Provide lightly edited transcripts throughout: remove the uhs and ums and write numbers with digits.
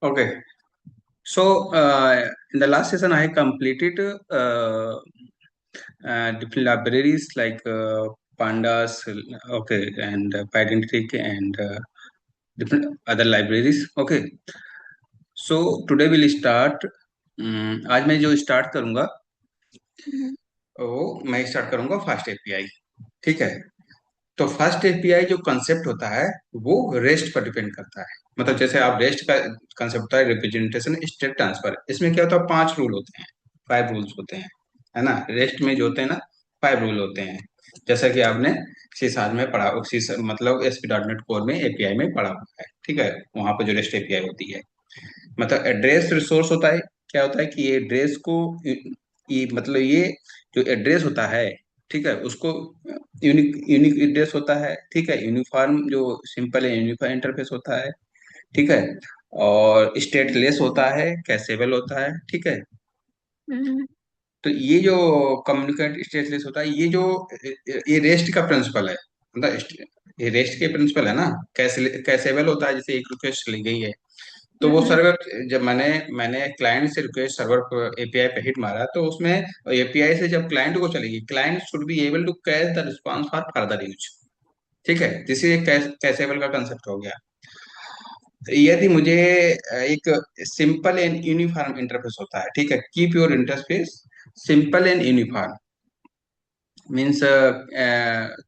Okay. So, in the last session, I completed different libraries like pandas, okay, and Pydantic and different other libraries. Okay. So today we'll start. आज मैं जो start करूंगा हम्म। वो मैं start करूंगा fast API. ठीक है। तो फास्ट एपीआई जो कंसेप्ट होता है वो रेस्ट पर डिपेंड करता है। मतलब जैसे आप रेस्ट का कंसेप्ट होता है रिप्रेजेंटेशन स्टेट ट्रांसफर, इसमें क्या होता है, 5 रूल होते हैं, 5 रूल्स होते हैं, है ना। रेस्ट में जो होते हैं ना, 5 रूल होते हैं। जैसा कि आपने सीसाज में पढ़ा, मतलब एसपी डॉट नेट कोर में एपीआई में पढ़ा हुआ है। ठीक है। वहां पर जो रेस्ट एपीआई होती है, मतलब एड्रेस रिसोर्स होता है। क्या होता है कि ये एड्रेस को, मतलब ये जो एड्रेस होता है, ठीक है, उसको यूनिक यूनिक एड्रेस होता है। ठीक है। यूनिफॉर्म जो सिंपल है, यूनिफॉर्म इंटरफेस होता है। ठीक है। और स्टेटलेस होता है, कैसेबल होता है। ठीक है। हम्म। तो ये जो कम्युनिकेट स्टेटलेस होता है, ये जो ये रेस्ट का प्रिंसिपल है। मतलब ये रेस्ट के प्रिंसिपल है ना। कैसेबल होता है, जैसे एक रिक्वेस्ट चली गई है तो वो हम्म। सर्वर, जब मैंने क्लाइंट से रिक्वेस्ट सर्वर पर एपीआई पे हिट मारा, तो उसमें एपीआई से जब क्लाइंट को चलेगी, client should be able to catch the response for further use. ठीक है। जिससे कैसेबल का कंसेप्ट हो गया। यदि मुझे एक सिंपल एंड यूनिफॉर्म इंटरफेस होता है, ठीक है, keep your interface simple and uniform, means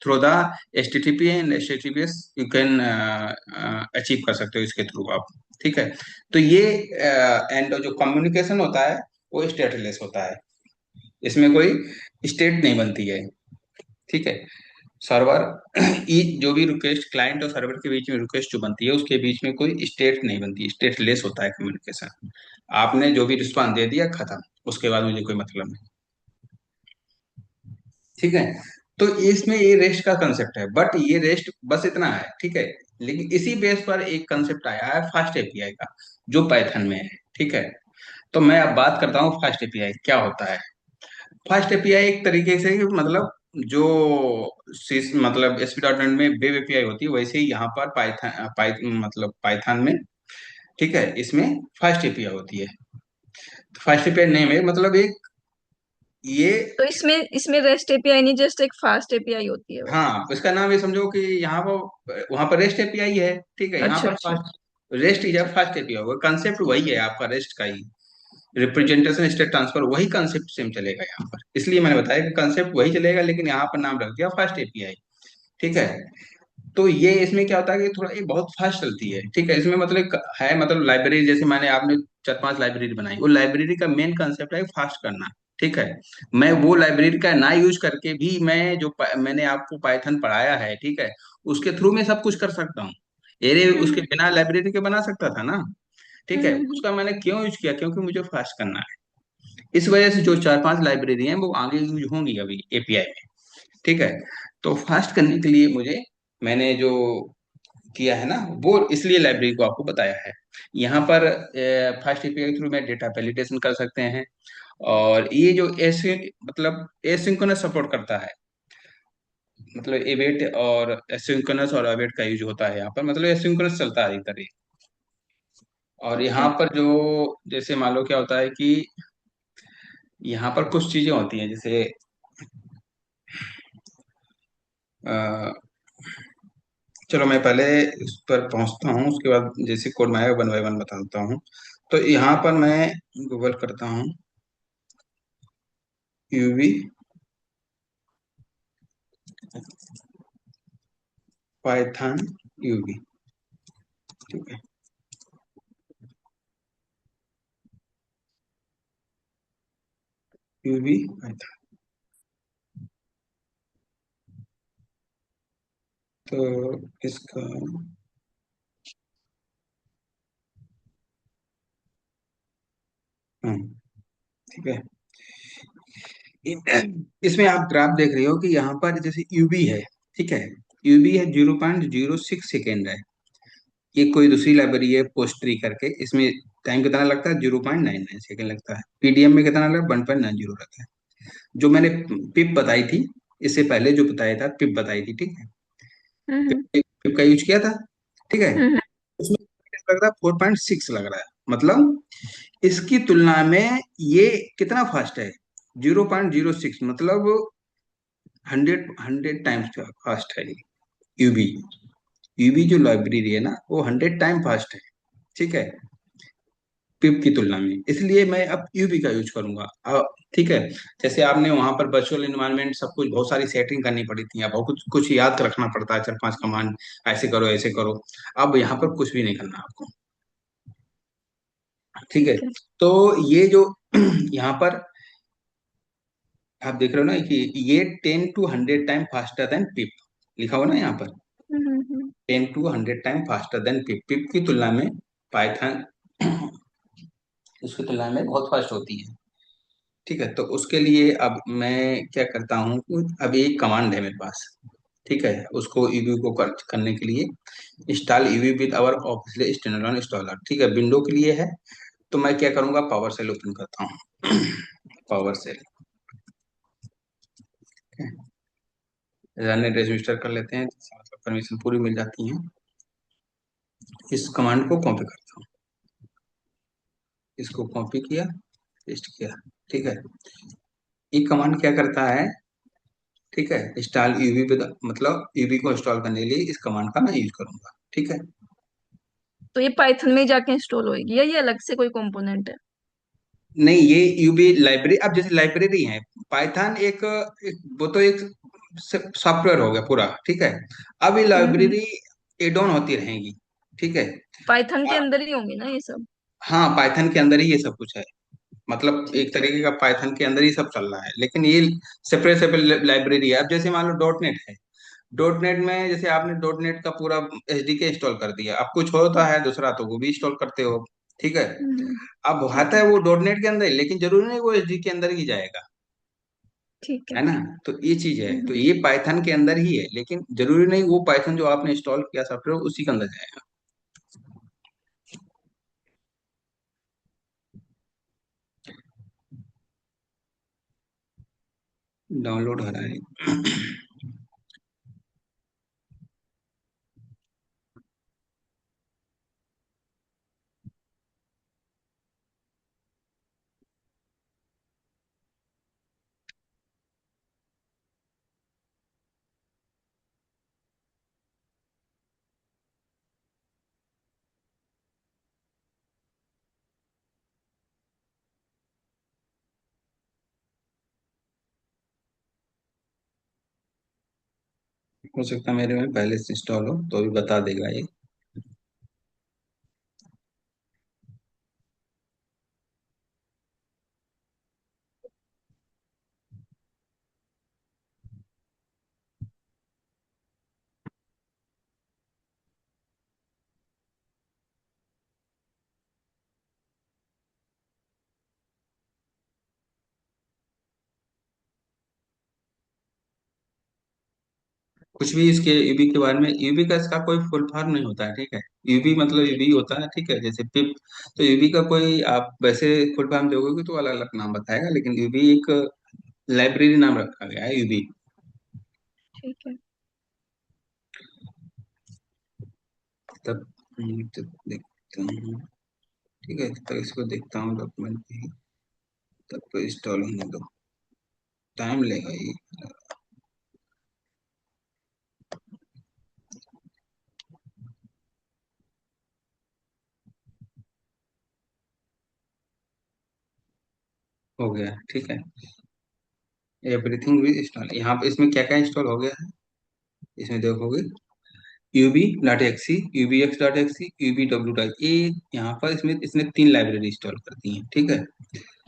through the HTTP and HTTPS you can achieve कर सकते हो इसके थ्रू आप। ठीक है। तो ये एंड जो कम्युनिकेशन होता है वो स्टेटलेस होता है, इसमें कोई स्टेट नहीं बनती है। ठीक है। सर्वर जो भी रिक्वेस्ट, क्लाइंट और सर्वर के बीच में रिक्वेस्ट जो बनती है, उसके बीच में कोई स्टेट नहीं बनती, स्टेटलेस होता है कम्युनिकेशन। आपने जो भी रिस्पांस दे दिया, खत्म, उसके बाद मुझे कोई मतलब नहीं। ठीक है। तो इसमें ये रेस्ट का कंसेप्ट है, बट ये रेस्ट बस इतना है। ठीक है। लेकिन इसी बेस पर एक कंसेप्ट आया है फास्ट एपीआई का, जो पाइथन में है। ठीक है। तो मैं अब बात करता हूँ फास्ट एपीआई क्या होता है। फास्ट एपीआई एक तरीके से मतलब जो मतलब एसपी डॉट नेट में वेब एपीआई होती है, वैसे ही यहाँ पर मतलब पाइथन में, ठीक है, इसमें फास्ट एपीआई होती है। तो फास्ट एपीआई नेम है, मतलब एक ये, तो इसमें इसमें रेस्ट एपीआई नहीं, जस्ट एक फास्ट एपीआई होती है वो। हाँ, इसका नाम ये समझो कि यहाँ पर, वहां पर रेस्ट एपीआई है। ठीक है। यहाँ अच्छा पर अच्छा। Fast, rest is fast API, वो कंसेप्ट वही है आपका रेस्ट का ही। रिप्रेजेंटेशन स्टेट ट्रांसफर वही कंसेप्ट सेम चलेगा यहाँ पर, इसलिए मैंने बताया कि कंसेप्ट वही चलेगा, लेकिन यहाँ पर नाम रख दिया फास्ट एपीआई। ठीक है। तो ये इसमें क्या होता है कि थोड़ा ये बहुत फास्ट चलती है। ठीक है। इसमें मतलब है, मतलब लाइब्रेरी जैसे मैंने, आपने 4-5 लाइब्रेरी बनाई, वो लाइब्रेरी का मेन कंसेप्ट है फास्ट करना। ठीक है। मैं वो लाइब्रेरी का ना यूज करके भी, मैं जो मैंने आपको पाइथन पढ़ाया है, ठीक है, उसके थ्रू मैं सब कुछ कर सकता हूँ। एरे उसके हम्म। बिना लाइब्रेरी के बना सकता था ना। ठीक है। हम्म। उसका मैंने क्यों यूज किया, क्योंकि मुझे फास्ट करना है। इस वजह से जो 4-5 लाइब्रेरी हैं वो आगे यूज होंगी अभी एपीआई में। ठीक है। तो फास्ट करने के लिए मुझे, मैंने जो किया है ना, वो इसलिए लाइब्रेरी को आपको बताया है। यहाँ पर फास्ट एपीआई के थ्रू में डेटा वैलिडेशन कर सकते हैं। और ये जो एसी, मतलब एसिंक्रोनस सपोर्ट करता है, मतलब एवेट और एसिंक्रोनस और अवेट का यूज होता है यहाँ पर, मतलब एसिंक्रोनस चलता है इधर ही। और ओके। यहाँ पर जो, जैसे मान लो क्या होता है कि यहाँ पर कुछ चीजें होती हैं, जैसे अ, चलो मैं पहले इस पर पहुंचता हूँ, उसके बाद जैसे कोड मैं वन बाय वन बताता हूँ। तो यहाँ पर मैं गूगल करता हूँ, यूवी पाइथन यूवी। ठीक है। UV Python. तो इसका, हाँ, ठीक है। इसमें आप ग्राफ देख रहे हो कि यहाँ पर जैसे यूबी है, ठीक है, यूबी है 0.06 सेकेंड है। ये कोई दूसरी लाइब्रेरी है पोस्ट्री करके, इसमें टाइम कितना लगता है, 0.99 सेकेंड लगता है। पीडीएम में कितना लगता है, 1.90 रहता है। जो मैंने पिप बताई थी, इससे पहले जो बताया था, पिप बताई थी, ठीक है, हम्म। पिप का यूज किया था। ठीक है। हम्म। उसमें लग रहा है 4.6 लग रहा है, मतलब इसकी तुलना में ये कितना फास्ट है, 0.06, मतलब 100 टाइम्स फास्ट है यूबी। यूबी जो लाइब्रेरी है ना, वो 100 टाइम फास्ट है, ठीक है, पिप की तुलना में। इसलिए मैं अब यूबी का यूज करूंगा। ठीक है। जैसे आपने वहां पर वर्चुअल इन्वायरमेंट सब कुछ बहुत सारी सेटिंग करनी पड़ी थी, अब बहुत कुछ कुछ याद रखना पड़ता है, 4 5 कमांड, ऐसे करो ऐसे करो। अब यहाँ पर कुछ भी नहीं करना आपको, ठीक है। ठीक है। तो ये जो यहाँ पर आप देख रहे हो ना कि ये 10 to 100 टाइम फास्टर देन पिप लिखा हुआ ना यहाँ पर। हम्म। 10 to 100 टाइम फास्टर देन पिप, पिप की तुलना में पाइथन उसकी तुलना में बहुत फास्ट होती है, ठीक है। तो उसके लिए अब मैं क्या करता हूँ कि अभी एक कमांड है मेरे पास, ठीक है, उसको ईवी को करने के लिए install uv with our official standalone installer, ठीक है, विंडो के लिए है। तो मैं क्या करूंगा, पावर सेल ओपन करता हूँ। Powershell run and register कर लेते हैं, मतलब परमिशन पूरी मिल जाती है। इस कमांड को कॉपी करता हूँ, इसको कॉपी किया, पेस्ट किया, ठीक है। ये कमांड क्या करता है, ठीक है, इंस्टॉल यूवी विद, मतलब यूवी को इंस्टॉल करने के लिए इस कमांड का मैं यूज करूंगा, ठीक है। तो ये पाइथन में ही जाके इंस्टॉल होएगी या ये अलग से कोई कंपोनेंट है? नहीं, ये यूबी लाइब्रेरी, अब जैसे लाइब्रेरी है, पाइथन वो तो एक सॉफ्टवेयर हो गया पूरा, ठीक है। अब ये हम्म। लाइब्रेरी एड ऑन होती रहेंगी, ठीक है। पाइथन के अ, अंदर ही होंगे ना ये सब? हाँ, पाइथन के अंदर ही ये सब कुछ है, मतलब एक ठीक है। तरीके का पाइथन के अंदर ही सब चल रहा है, लेकिन ये सेपरेट सेपरेट लाइब्रेरी है। अब जैसे मान लो डॉट नेट है, डॉट नेट में जैसे आपने डॉट नेट का पूरा एसडीके इंस्टॉल कर दिया, अब कुछ होता है दूसरा तो वो भी इंस्टॉल करते हो, ठीक है। अब ठीक आता है। है वो डॉट नेट के अंदर ही, लेकिन जरूरी नहीं वो एसडी के अंदर ही जाएगा, ठीक है। है ना। तो ये चीज है, तो हम्म। ये पाइथन के अंदर ही है, लेकिन जरूरी नहीं वो पाइथन जो आपने इंस्टॉल किया सॉफ्टवेयर उसी के अंदर जाएगा। डाउनलोड हो रहा है। हो सकता है मेरे में पहले से इंस्टॉल हो तो भी बता देगा ये। कुछ भी इसके यूबी के बारे में, यूबी का इसका कोई फुल फॉर्म नहीं होता है, ठीक है। यूबी मतलब यूबी होता है, ठीक है, जैसे पिप। तो यूबी का कोई आप वैसे फुल फॉर्म दोगे तो अलग अलग नाम बताएगा, लेकिन यूबी एक लाइब्रेरी नाम रखा गया है यूबी। ठीक है। तब तब देखता हूँ, ठीक है, तब तक इसको देखता हूँ डॉक्यूमेंट पे ही, तब तो इंस्टॉल होने दो, टाइम लेगा ये। हो गया, ठीक है। एवरीथिंग भी इंस्टॉल, यहाँ पे इसमें क्या क्या इंस्टॉल हो गया है, इसमें देखोगे uv dot exe, uv x dot exe, uv डब्ल्यू डॉट ए। यहाँ पर इसमें इसने 3 लाइब्रेरी इंस्टॉल कर दी है, ठीक है।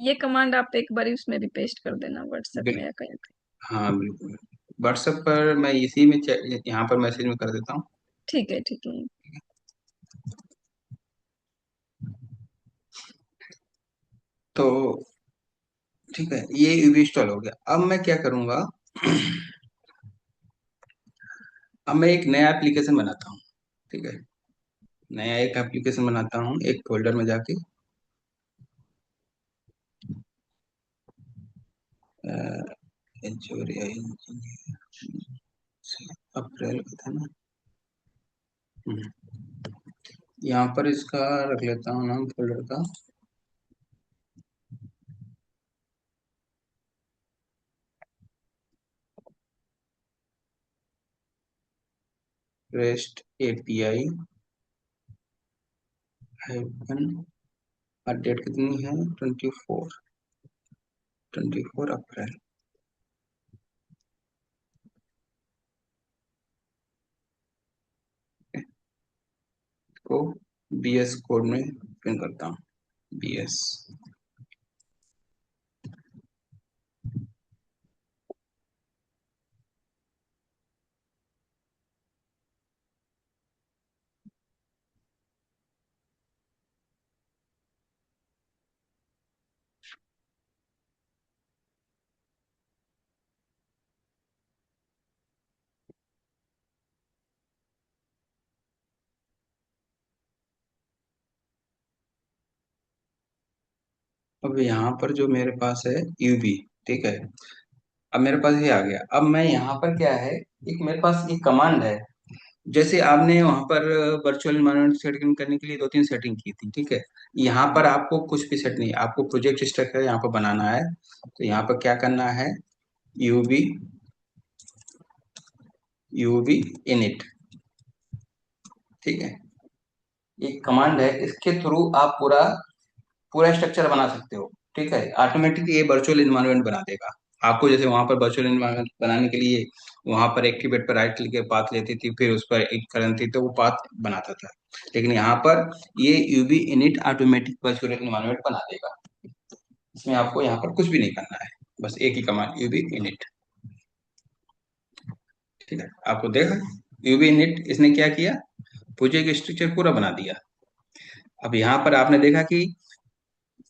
ये कमांड आप एक बार उसमें भी पेस्ट कर देना व्हाट्सएप में बिल, या कहीं पे। हाँ बिल्कुल। व्हाट्सएप पर मैं इसी में यहाँ पर मैसेज में कर देता हूँ। ठीक है। ठीक है। तो ठीक है, ये यूबी इंस्टॉल हो गया। अब मैं क्या करूंगा, अब मैं एक नया एप्लीकेशन बनाता हूँ, ठीक है। नया एक एप्लीकेशन बनाता हूँ, एक फोल्डर में जाके एंजोरिया इंजीनियर, अप्रैल का था ना। हम्म, यहाँ पर इसका रख लेता हूँ नाम फोल्डर का, रेस्ट एपीआई हाइफन, और डेट कितनी है, 24 अप्रैल। को बीएस कोड में पिन करता हूँ, बीएस। अब यहाँ पर जो मेरे पास है यूबी, ठीक है, अब मेरे पास ये आ गया। अब मैं यहाँ पर क्या है, एक मेरे पास एक कमांड है। जैसे आपने वहां पर वर्चुअल इन्वायरमेंट सेटिंग करने के लिए दो तीन सेटिंग की थी, ठीक है, यहाँ पर आपको कुछ भी सेट नहीं, आपको प्रोजेक्ट स्ट्रक्चर यहाँ पर बनाना है। तो यहाँ पर क्या करना है, यूबी, यूबी इनिट, ठीक है, एक कमांड है, इसके थ्रू आप पूरा पूरा स्ट्रक्चर बना सकते हो। ठीक है, ऑटोमेटिकली ये वर्चुअल इन्वायरमेंट बना देगा आपको। जैसे वहां पर वर्चुअल इन्वायरमेंट बनाने के लिए वहां पर एक्टिवेट पर राइट क्लिक के पाथ लेती थी, फिर उस पर एक करन थी तो वो पाथ बनाता था। लेकिन यहाँ पर ये uv init automatic virtual environment बना देगा। इसमें आपको यहाँ पर कुछ भी नहीं करना है, बस एक ही कमांड, यूबी इनिट। ठीक है, आपको देखा, यूबी इनिट इसने क्या किया, प्रोजेक्ट स्ट्रक्चर पूरा बना दिया। अब यहाँ पर आपने देखा कि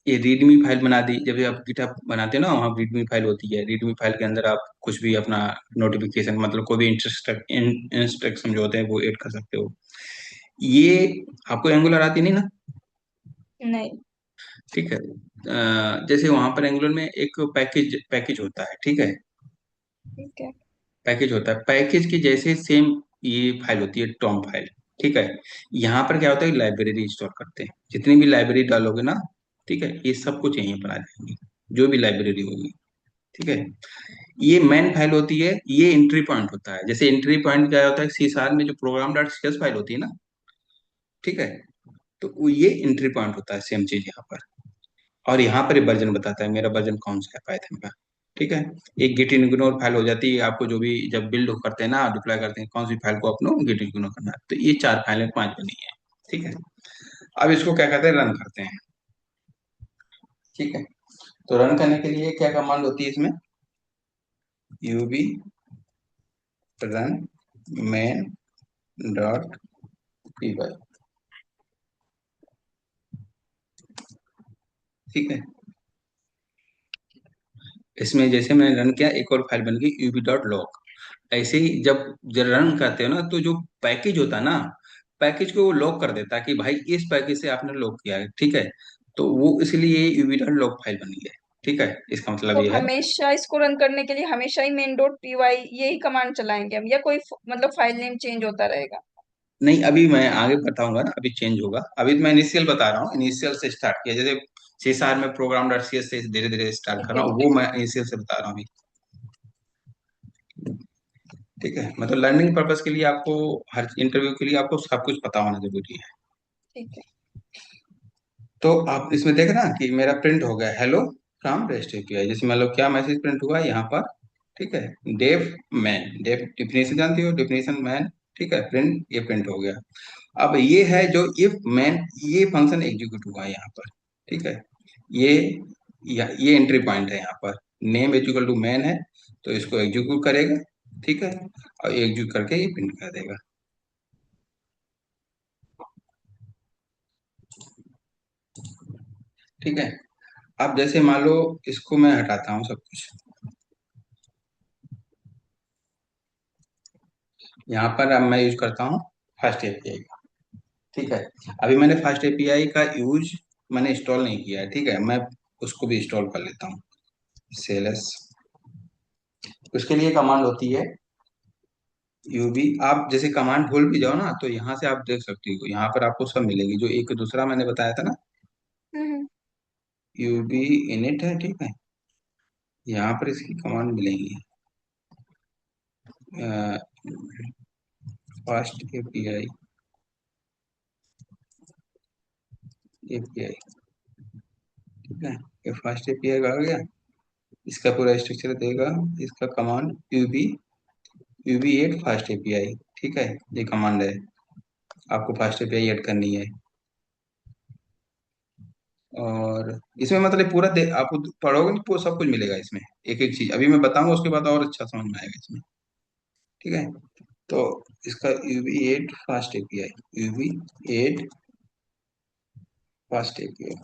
ये रीडमी फाइल बना दी। जब भी आप गिटहब बनाते हो ना, वहाँ रीडमी फाइल होती है, रीडमी फाइल के अंदर आप कुछ भी अपना नोटिफिकेशन, मतलब कोई भी इंस्ट्रक्शन जो होते हैं वो ऐड कर सकते हो। ये आपको एंगुलर आती नहीं ना? नहीं। ठीक है, जैसे वहां पर एंगुलर में एक पैकेज पैकेज होता है, ठीक है, ठीक है। पैकेज होता है, पैकेज की जैसे सेम ये फाइल होती है, टॉम फाइल। ठीक है, यहाँ पर क्या होता है, लाइब्रेरी इंस्टॉल करते हैं, जितनी भी लाइब्रेरी डालोगे ना, ठीक है, ये सब कुछ यहीं पर आ जाएंगी, जो भी लाइब्रेरी होगी। ठीक है, ये मेन फाइल होती है, ये एंट्री पॉइंट होता है। जैसे एंट्री पॉइंट क्या होता है, सी शार्प में जो program dot C S file होती है ना, ठीक है, तो ये एंट्री पॉइंट होता है, सेम चीज यहाँ पर। और यहाँ पर वर्जन बताता है मेरा वर्जन कौन सा है पाइथन का। ठीक है, एक गिट इग्नोर फाइल हो जाती है आपको, जो भी जब बिल्ड करते हैं ना, डिप्लॉय करते हैं, कौन सी फाइल को अपनो गिट इग्नोर करना है। तो ये चार फाइलें पांच बनी है। ठीक है, अब इसको क्या कहते हैं, रन करते हैं। ठीक है, तो रन करने के लिए क्या कमांड होती है इसमें, uv run main dot P Y. ठीक है, इसमें जैसे मैंने रन किया, एक और फाइल बन गई यूबी डॉट लॉग। ऐसे ही जब रन करते हो ना, तो जो पैकेज होता है ना, पैकेज को वो लॉक कर देता है कि भाई इस पैकेज से आपने लॉक किया है। ठीक है, तो वो इसलिए यूबी डॉट लॉग फाइल बनी है। ठीक है, इसका मतलब तो ये है। हमेशा इसको रन करने के लिए हमेशा ही मेन डॉट पी वाई यही कमांड चलाएंगे हम, या कोई मतलब फाइल नेम चेंज होता रहेगा? नहीं, अभी मैं आगे बताऊंगा ना, अभी चेंज होगा। अभी तो मैं इनिशियल बता रहा हूँ, इनिशियल से स्टार्ट किया, जैसे सी शार्प में प्रोग्राम डॉट सी एस से धीरे धीरे स्टार्ट कर ठीक है, रहा हूँ, ठीक है। वो मैं इनिशियल से बता रहा हूँ अभी। ठीक है, मतलब लर्निंग पर्पज के लिए आपको, हर इंटरव्यू के लिए आपको सब कुछ पता होना जरूरी है। ठीक है। तो आप इसमें देख ना कि मेरा प्रिंट हो गया हेलो फ्रॉम रेस्ट एपीआई। जैसे मतलब क्या मैसेज प्रिंट हुआ यहाँ पर, ठीक है, डेफ मैन, डेफ डिफिनेशन जानती हो, डिफिनेशन मैन। ठीक है, प्रिंट, ये प्रिंट हो गया। अब ये है जो इफ मैन, ये फंक्शन एग्जीक्यूट हुआ है यहाँ पर। ठीक है, ये ये एंट्री पॉइंट है यहाँ पर, नेम इक्वल टू मैन है, तो इसको एग्जीक्यूट करेगा। ठीक है, और एग्जीक्यूट करके ये प्रिंट कर देगा। ठीक है, अब जैसे मान लो इसको मैं हटाता हूँ सब कुछ, यहाँ पर अब मैं यूज करता हूँ फास्ट एपीआई का। ठीक है, अभी मैंने फास्ट एपीआई का यूज मैंने इंस्टॉल नहीं किया है। ठीक है, मैं उसको भी इंस्टॉल कर लेता हूँ, CLS। उसके लिए कमांड होती है यूबी, आप जैसे कमांड भूल भी जाओ ना, तो यहाँ से आप देख सकते हो, यहाँ पर आपको सब मिलेगी, जो एक दूसरा मैंने बताया था ना, हम्म। यूबी इनिट है, ठीक है। यहाँ पर इसकी कमांड मिलेंगी, फास्ट एपीआई, एपीआई, ठीक है। ये फास्ट एपीआई आ गया, इसका पूरा स्ट्रक्चर देगा, इसका command uv, uv add fast API, ठीक है। ये कमांड है, आपको फास्ट एपीआई ऐड करनी है। और इसमें मतलब पूरा आप पढ़ोगे तो पूरा सब कुछ मिलेगा इसमें, एक एक चीज अभी मैं बताऊंगा, उसके बाद और अच्छा समझ में आएगा इसमें, ठीक है। तो इसका uv add fast API, uv add fast API,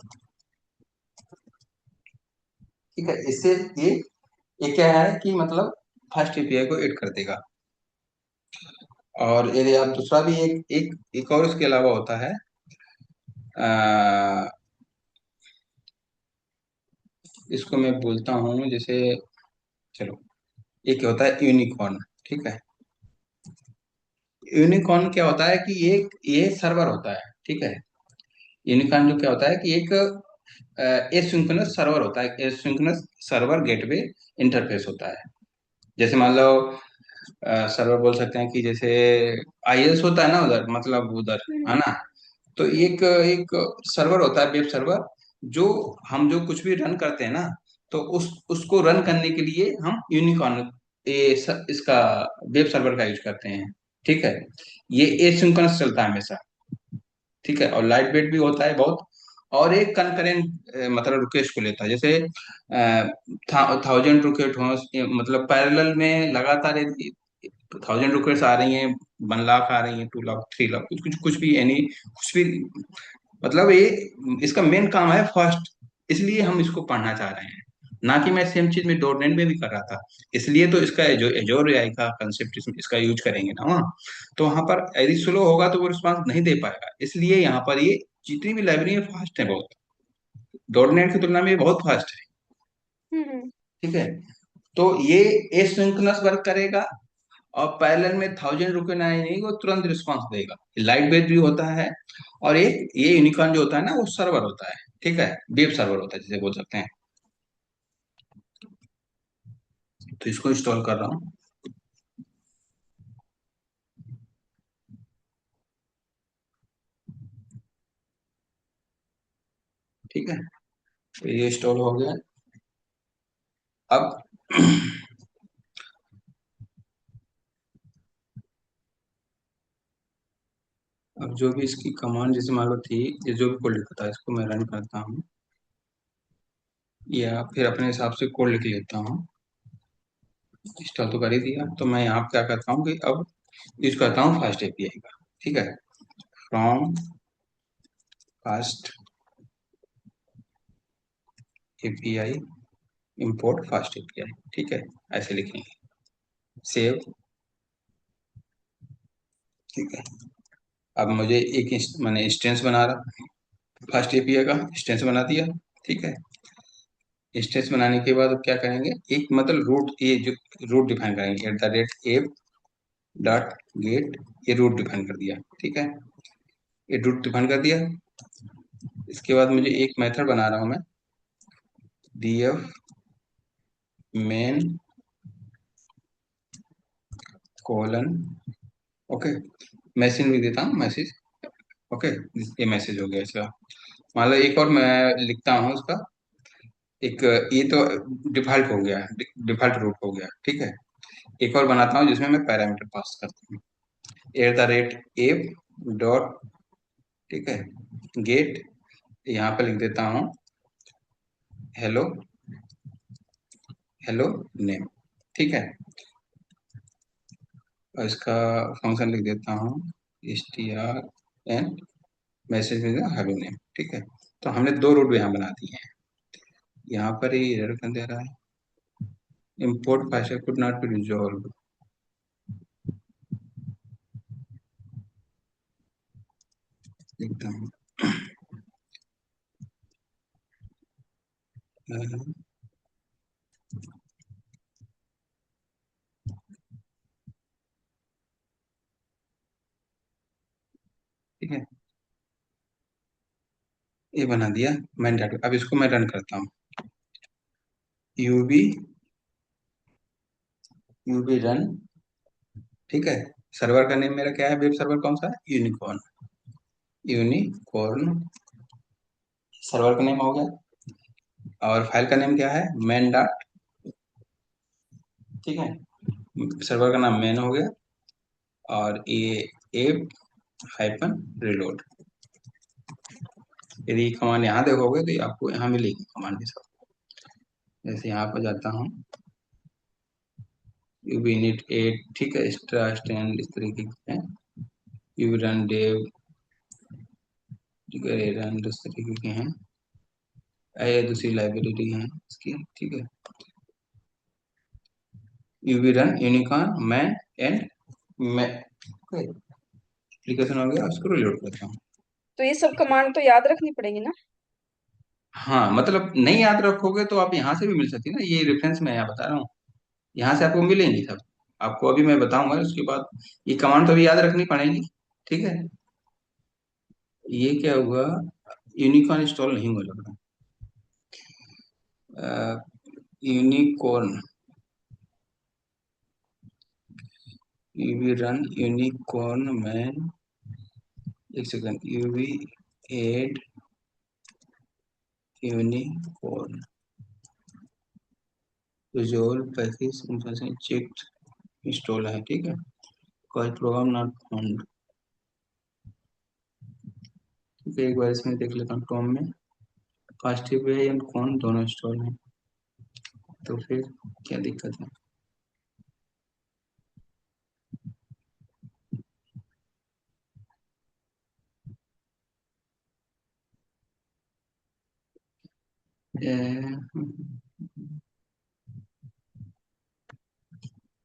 ठीक है। इससे ये क्या है कि मतलब फास्ट एपीआई को ऐड कर देगा। और यदि आप दूसरा भी एक और इसके अलावा होता है, आ, इसको मैं बोलता हूँ जैसे, चलो, एक होता है यूनिकॉर्न, ठीक है। यूनिकॉर्न क्या होता है कि ये सर्वर होता है, ठीक है। यूनिकॉर्न जो क्या होता है कि एक एसिंक्रोनस सर्वर होता है, एसिंक्रोनस सर्वर गेटवे इंटरफेस होता है। जैसे मान लो सर्वर बोल सकते हैं कि जैसे आईएस होता है ना उधर, मतलब उधर, है हम्म। ना। तो हम्म। एक एक सर्वर होता है, वेब सर्वर, जो हम जो कुछ भी रन करते हैं ना, तो उसको रन करने के लिए हम यूनिकॉर्न, इसका वेब सर्वर का यूज करते हैं, ठीक है। ये एसिंक्रोनस चलता है हमेशा, ठीक है। और लाइट वेट भी होता है बहुत। और एक कनकरेंट मतलब रिक्वेस्ट को लेता है, जैसे 1000 रिक्वेस्ट हो, मतलब पैरेलल में लगातार 1000 रिक्वेस्ट आ रही हैं, 1 लाख आ रही हैं, 2 लाख, 3 लाख, कुछ कुछ कुछ भी, यानी कुछ भी, मतलब ये इसका मेन काम है फर्स्ट, इसलिए हम इसको पढ़ना चाह रहे हैं। ना कि मैं सेम चीज में डॉट नेट में भी कर रहा था, इसलिए तो इसका जो एजोर एआई का कंसेप्ट इसका यूज करेंगे ना वहाँ, तो वहां पर यदि स्लो होगा तो वो रिस्पांस नहीं दे पाएगा, इसलिए यहाँ पर ये जितनी भी लाइब्रेरी है फास्ट है बहुत, डॉट नेट की तुलना में ये बहुत फास्ट है, हम्म। ठीक है। तो ये एसिंक्रोनस वर्क करेगा, और पैरेलल में 1000 रुपये ना नहीं, वो तुरंत रिस्पांस देगा, लाइट वेट भी होता है। और एक ये यूनिकॉर्न जो होता है ना, वो सर्वर होता है, ठीक है, वेब सर्वर होता है जिसे बोल सकते हैं। तो इसको इंस्टॉल कर रहा हूँ, ठीक है। तो ये इंस्टॉल हो गया। अब अब जो भी इसकी कमांड जैसे मान लो थी, ये जो भी कोड लिखा था, इसको मैं रन करता हूँ, या फिर अपने हिसाब से कोड लिख लेता हूँ। इंस्टॉल तो कर ही दिया, तो मैं यहाँ क्या करता हूँ कि अब यूज करता हूँ फास्ट एपीआई का, ठीक है। From fast API import fast API, ठीक है, ऐसे लिखेंगे, सेव, ठीक है। अब मुझे मैंने इंस्टेंस बना रहा, फास्ट एपीआई का इंस्टेंस बना दिया, ठीक है। इंस्टेंस बनाने के बाद अब क्या करेंगे, एक मतलब रूट, ये जो रूट डिफाइन करेंगे, @app डॉट गेट, ये रूट डिफाइन कर दिया, ठीक है। ये रूट डिफाइन कर दिया। इसके बाद मुझे एक मेथड बना रहा हूँ मैं, df main colon, okay, message लिख देता हूँ, मैसेज, ओके। ये मैसेज हो गया इसका। मान लो एक और मैं लिखता हूँ इसका, एक, ये तो डिफॉल्ट हो गया, डिफॉल्ट रूट हो गया, ठीक है। एक और बनाता हूँ जिसमें मैं पैरामीटर पास करता हूँ, @app डॉट, ठीक है, गेट, यहाँ पे लिख देता हूँ हेलो, हेलो नेम, ठीक है। और इसका फंक्शन लिख देता हूँ str मैसेज में हेलो नेम, ठीक है। तो हमने दो रूट यहाँ बना दिए हैं। यहाँ पर ही एरर कर दे रहा है, import file could not be resolved, लिखता हूँ ये बना दिया मैंने डाटा। अब इसको मैं रन करता हूँ। Uv uv run. ठीक है। सर्वर का नेम मेरा क्या है, वेब सर्वर कौन सा है, यूनिकॉर्न। यूनिकॉर्न सर्वर का नेम हो गया। और फाइल का नेम क्या है, मैन डॉट। ठीक है। सर्वर का नाम मैन हो गया। और ये एप हाइपन रिलोड। यदि कमांड यहाँ देखोगे तो ये आपको यहाँ मिलेगी कमांड के साथ। जैसे यहाँ पर जाता हूँ, यूबी इनिट 8, ठीक है, एक्स्ट्रा स्टैंड इस तरीके के हैं। यूबी रन डेव, ठीक है, रन इस तरीके के हैं। ये दूसरी लाइब्रेरी है इसकी, ठीक है। Uv run unicorn main and main. Application हो गया, उसको रिलोड करता हूँ। तो ये सब कमांड तो याद रखनी पड़ेगी ना? हाँ मतलब नहीं याद रखोगे तो आप यहाँ से भी मिल सकती है ना, ये रेफरेंस मैं यहाँ बता रहा हूँ। यहाँ से आपको मिलेंगी सब। आपको अभी मैं बताऊंगा, उसके बाद ये कमांड तो अभी याद रखनी पड़ेगी। ठीक है। ये क्या हुआ, यूनिकॉर्न इंस्टॉल नहीं हुआ लग रहा। Unicorn, UV run unicorn man. एक second, UV add unicorn resolve package check install है, ठीक है। कोई प्रोग्राम नॉट फाउंड। ठीक है, एक बार इसमें देख लेता हूँ टॉम में फास्ट एपीआई एंड कौन दोनों इंस्टॉल हैं, तो फिर क्या दिक्कत है।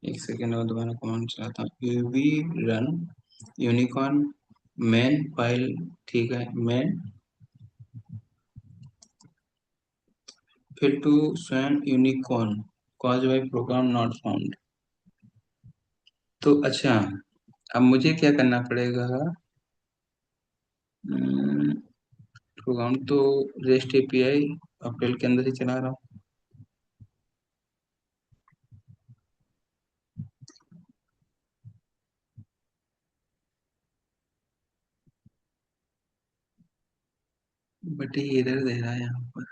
एक सेकेंड और दोबारा कमांड चलाता हूँ, UV run unicorn main file. ठीक है, मैन फिर to spawn uvicorn cause by program not found. तो अच्छा, अब मुझे क्या करना पड़ेगा। प्रोग्राम तो रेस्ट एपीआई अप्रैल के अंदर ही चला रहा हूँ। बट ये इधर दे रहा है यहाँ पर।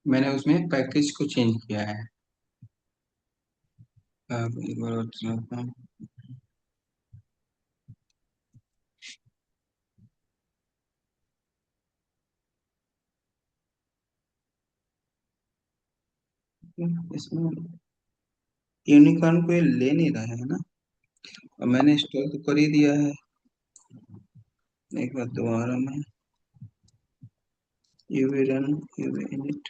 मैंने उसमें पैकेज को चेंज किया है। अब एक बार और चलाता हूँ। इसमें यूनिकॉर्न को ये ले नहीं रहा है ना। और मैंने इंस्टॉल तो कर ही दिया है। एक बार दोबारा मैं यूवी रन यूवी इनिट,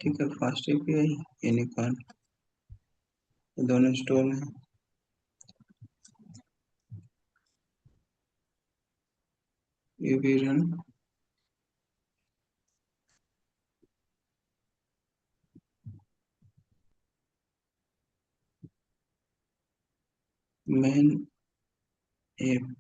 ठीक है, फास्ट एपीआई यूनिकॉर्न दोनों इंस्टॉल हैं। UV run main app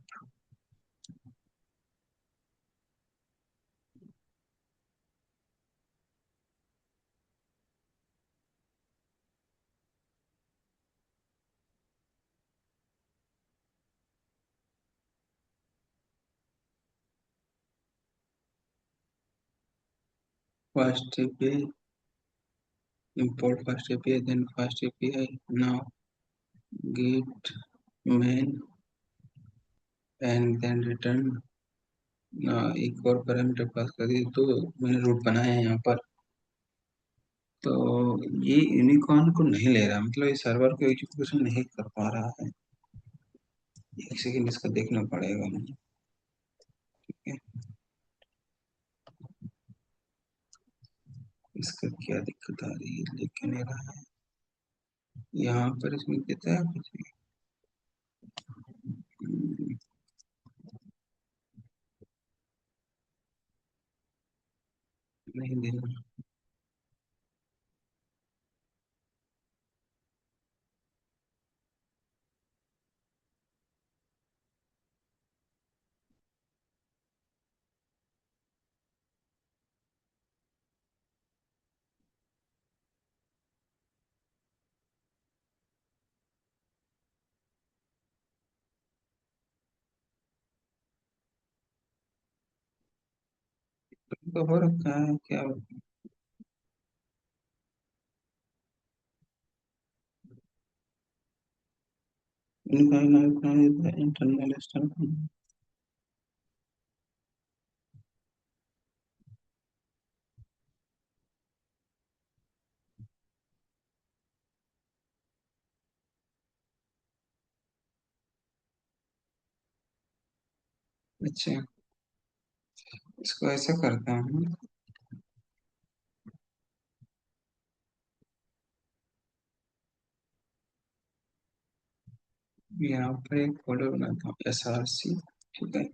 fast API import fast API, then fast API, now git main and then return। एक और पैरामीटर पास कर दिए तो मैंने रूट बनाया है यहाँ पर। तो ये यूनिकॉर्न को नहीं ले रहा, मतलब ये सर्वर को एग्जीक्यूशन नहीं कर पा रहा है। एक सेकंड इसका देखना पड़ेगा मुझे। ठीक है, इसका क्या दिक्कत आ रही है, लेकिन नहीं रहा है यहाँ पर, इसमें देता है कुछ भी। नहीं देना। तो हो रखा है क्या? Internal external. अच्छा, इसको ऐसा करता हूँ। यहाँ पर एक फोल्डर बनाता हूँ, SRC। ठीक है।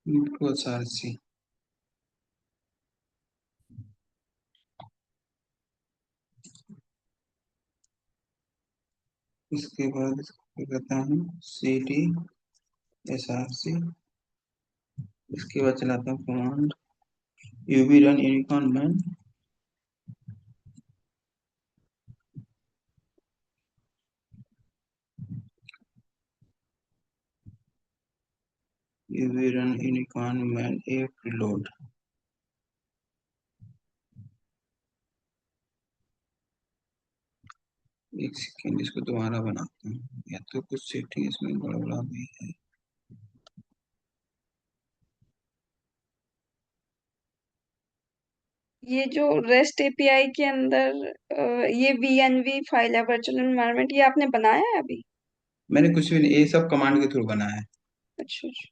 इनको SRC। इसके बाद इसको करता हूँ CD SRC। इसके बाद चलाता हूँ command UV run unicorn man. UV run unicorn man एक रिलोड। एक सेकेंड, इसको दोबारा बनाता हूँ, या तो कुछ सेटिंग इसमें गड़बड़ा भी है। ये जो रेस्ट एपीआई के अंदर ये वीएनवी फाइल है, वर्चुअल एनवायरनमेंट, ये आपने बनाया है अभी? मैंने कुछ भी नहीं, ये सब कमांड के थ्रू बना है। अच्छा अच्छा।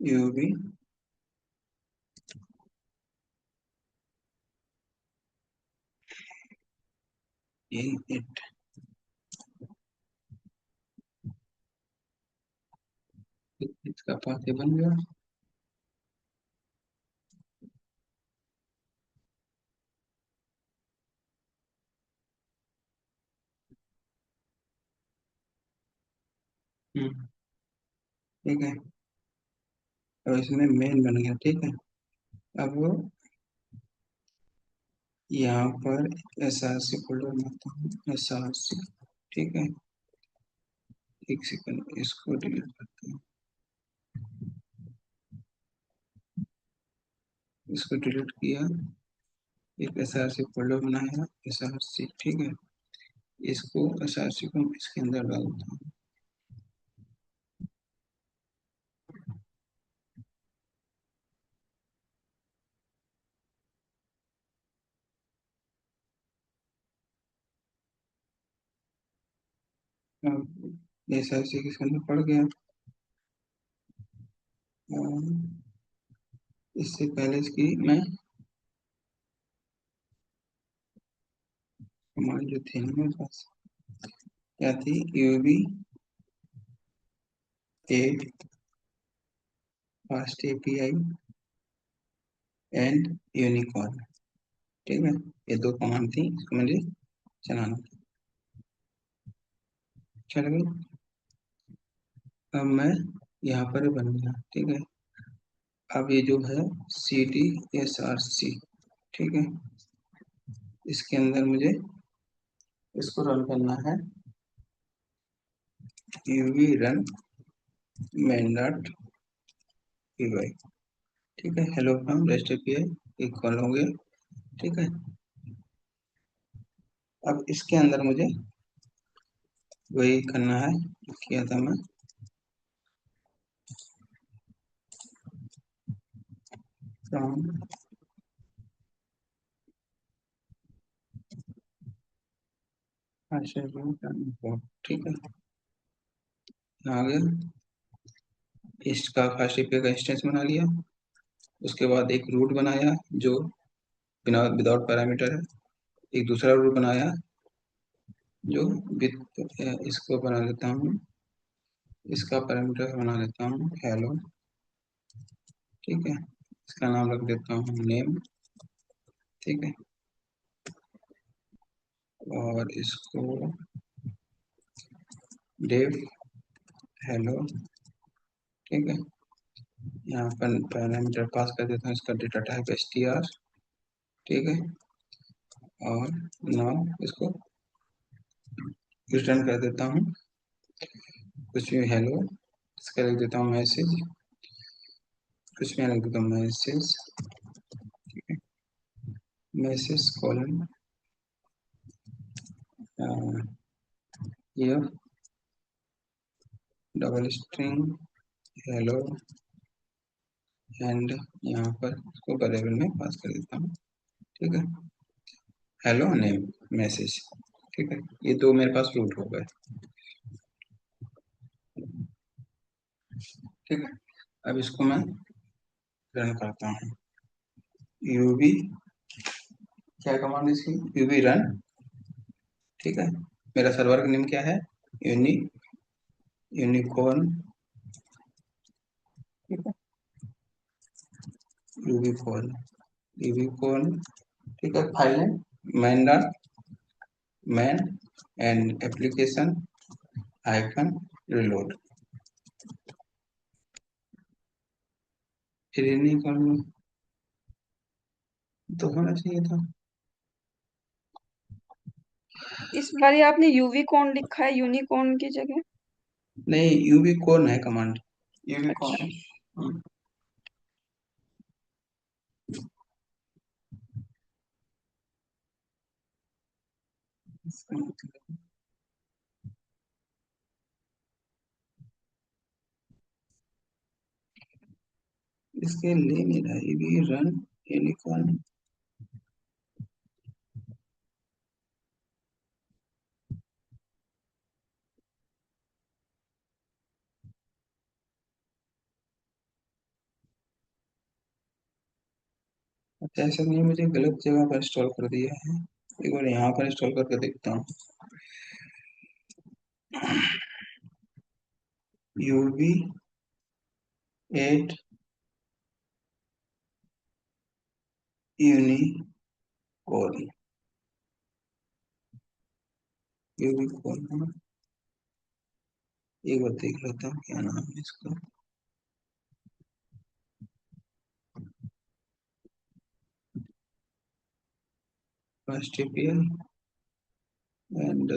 UV in it. इसका पाथ ये बन गया। ठीक है। और इसमें मेन बन गया। ठीक है। अब यहाँ पर SRC फोल्डर बनाता हूँ, SRC। ठीक है। एक सेकंड, इसको डिलीट करता हूँ। इसको डिलीट किया। एक SRC फोल्डर बनाया, SRC। ठीक है। इसको SRC को इसके अंदर डालता हूँ। अब SRC किसके अंदर पड़ गया। और इससे पहले इसकी मैं कमांड जो थी ना मेरे पास, क्या थी? UV add fast API and uvicorn. ठीक है। ये दो कमांड थी, इसको मुझे चलाना था। चल गई। अब मैं यहाँ पर बन गया। ठीक है। अब ये जो है CDSRC। ठीक है। इसके अंदर मुझे इसको रन करना है, UV run main dot py। ठीक है। हेलो फ्रॉम रेस्ट API एक कॉल हो गया। ठीक है। अब इसके अंदर मुझे वही करना है जो किया था मैं। फ्रॉम ठीक है, आ गया। इसका फर्स्ट एपीआई का इंस्टेंस बना लिया। उसके बाद एक रूट बनाया जो बिना विदाउट पैरामीटर है। एक दूसरा रूट बनाया जो विद, इसको बना लेता हूँ, इसका पैरामीटर बना लेता हूँ हेलो। ठीक है, इसका नाम रख देता हूँ नेम। ठीक है, और इसको डेव हेलो। ठीक है, यहाँ पर पैरामीटर पास कर देता हूँ, इसका डेटा टाइप str। ठीक है, और नाउ इसको रिटर्न कर देता हूँ कुछ भी हेलो। इसका लिख देता हूँ मैसेज, कुछ में लिख देता हूँ मैसेज। मैसेज कॉलन ये डबल स्ट्रिंग हेलो, एंड यहाँ पर इसको वेरिएबल में पास कर देता हूँ। ठीक है, हेलो नेम मैसेज। ठीक है, ये दो मेरे पास रूट हो गए। ठीक है, अब इसको मैं रन करता हूँ। यूवी, क्या कमांड इसकी, यूवी रन। ठीक है, मेरा सर्वर का नेम क्या है, यूनी यूनिकॉर्न। ठीक है, यूनिकॉर्न यूनिकॉर्न। ठीक है, file name man dot man and application icon reload. फिर यूनिकॉर्न तो होना चाहिए था। इस बार ये आपने यूवी कौन लिखा है यूनिकॉर्न की जगह? नहीं, यूवी कौन है कमांड, यूवी कौन अच्छा। है। हम्म, इसका मतलब इसके ले नहीं रहा, यूवी रन यूनिकॉर्न। अच्छा, ऐसा नहीं, मुझे गलत जगह पर इंस्टॉल कर दिया है। एक बार यहाँ पर इंस्टॉल करके देखता हूँ। Uv add uvicorn, uvicorn. एक बार देख लेता हूँ क्या नाम है इसका। Fast API and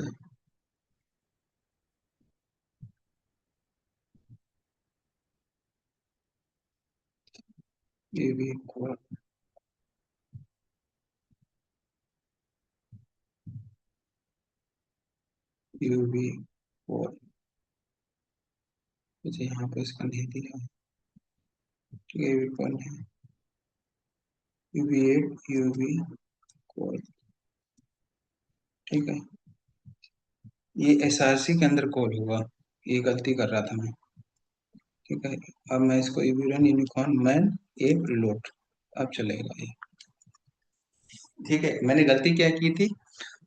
uv code, uv code. मुझे यहाँ पर इसका नहीं दिया है। ठीक है, यूवी कौन है, यूवी एट यूवी कोड। ठीक है, ये एसआरसी के अंदर कोड होगा, ये गलती कर रहा था मैं। ठीक है, अब मैं इसको UV run unicorn man app reload, अब चलेगा ये। ठीक है, मैंने गलती क्या की थी,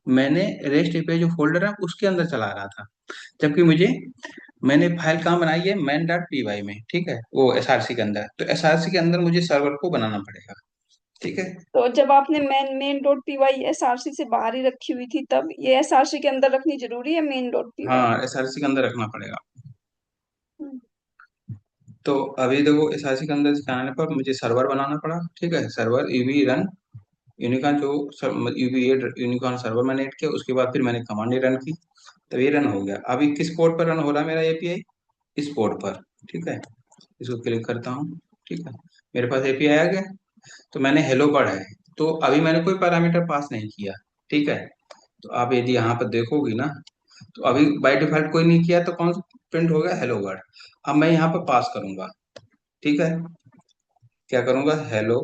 मैंने रेस्ट एपीआई जो फोल्डर है उसके अंदर चला रहा था, जबकि मुझे, मैंने फाइल कहाँ बनाई है, मैन डॉट पी वाई में। ठीक है, वो एसआरसी के अंदर, तो एसआरसी के अंदर मुझे सर्वर को बनाना पड़ेगा। ठीक है, तो जब आपने मेन डॉट पीवाई एसआरसी से बाहर ही रखी हुई थी तब ये एसआरसी के अंदर रखनी जरूरी है मेन डॉट पीवाई? हाँ एसआरसी के अंदर रखना पड़ेगा। तो अभी देखो एसआरसी के अंदर जाने पर मुझे सर्वर बनाना पड़ा। ठीक है, सर्वर यूवी रन यूनिकॉर्न जो यूवी एट यूनिकॉर्न सर्वर मैंने ऐड किया, उसके बाद फिर मैंने कमांड रन की, तब ये रन हो गया। अभी किस पोर्ट पर रन हो रहा है मेरा एपीआई, इस पोर्ट पर। ठीक है, इसको क्लिक करता हूँ। ठीक है, मेरे पास एपीआई आ गया, तो मैंने हेलो पढ़ा है, तो अभी मैंने कोई पैरामीटर पास नहीं किया। ठीक है, तो आप यदि यहाँ पर देखोगी ना, तो अभी बाय डिफॉल्ट कोई नहीं किया तो कौन सा प्रिंट हो गया, हेलो वर्ड। अब मैं यहाँ पर पास करूंगा, ठीक है, क्या करूंगा, हेलो,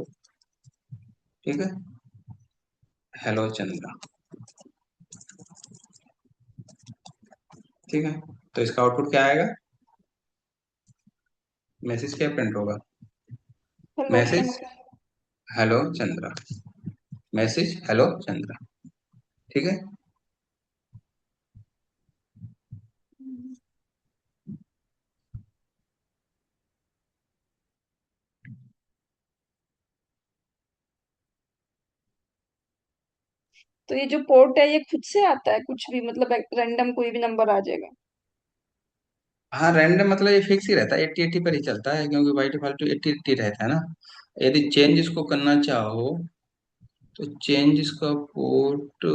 ठीक है, हेलो चंद्रा, ठीक है। तो इसका आउटपुट क्या आएगा, मैसेज क्या प्रिंट होगा, hello message Chandra. Hello Chandra, message hello Chandra, ठीक है। तो ये जो पोर्ट है ये खुद से आता है कुछ भी, मतलब रैंडम कोई भी नंबर आ जाएगा? हाँ, रैंडम मतलब ये फिक्स ही रहता है, 80-80 पर ही चलता है, क्योंकि बाई डिफॉल्ट तो 80-80 रहता है ना। यदि चेंज इसको करना चाहो तो चेंज इसका पोर्ट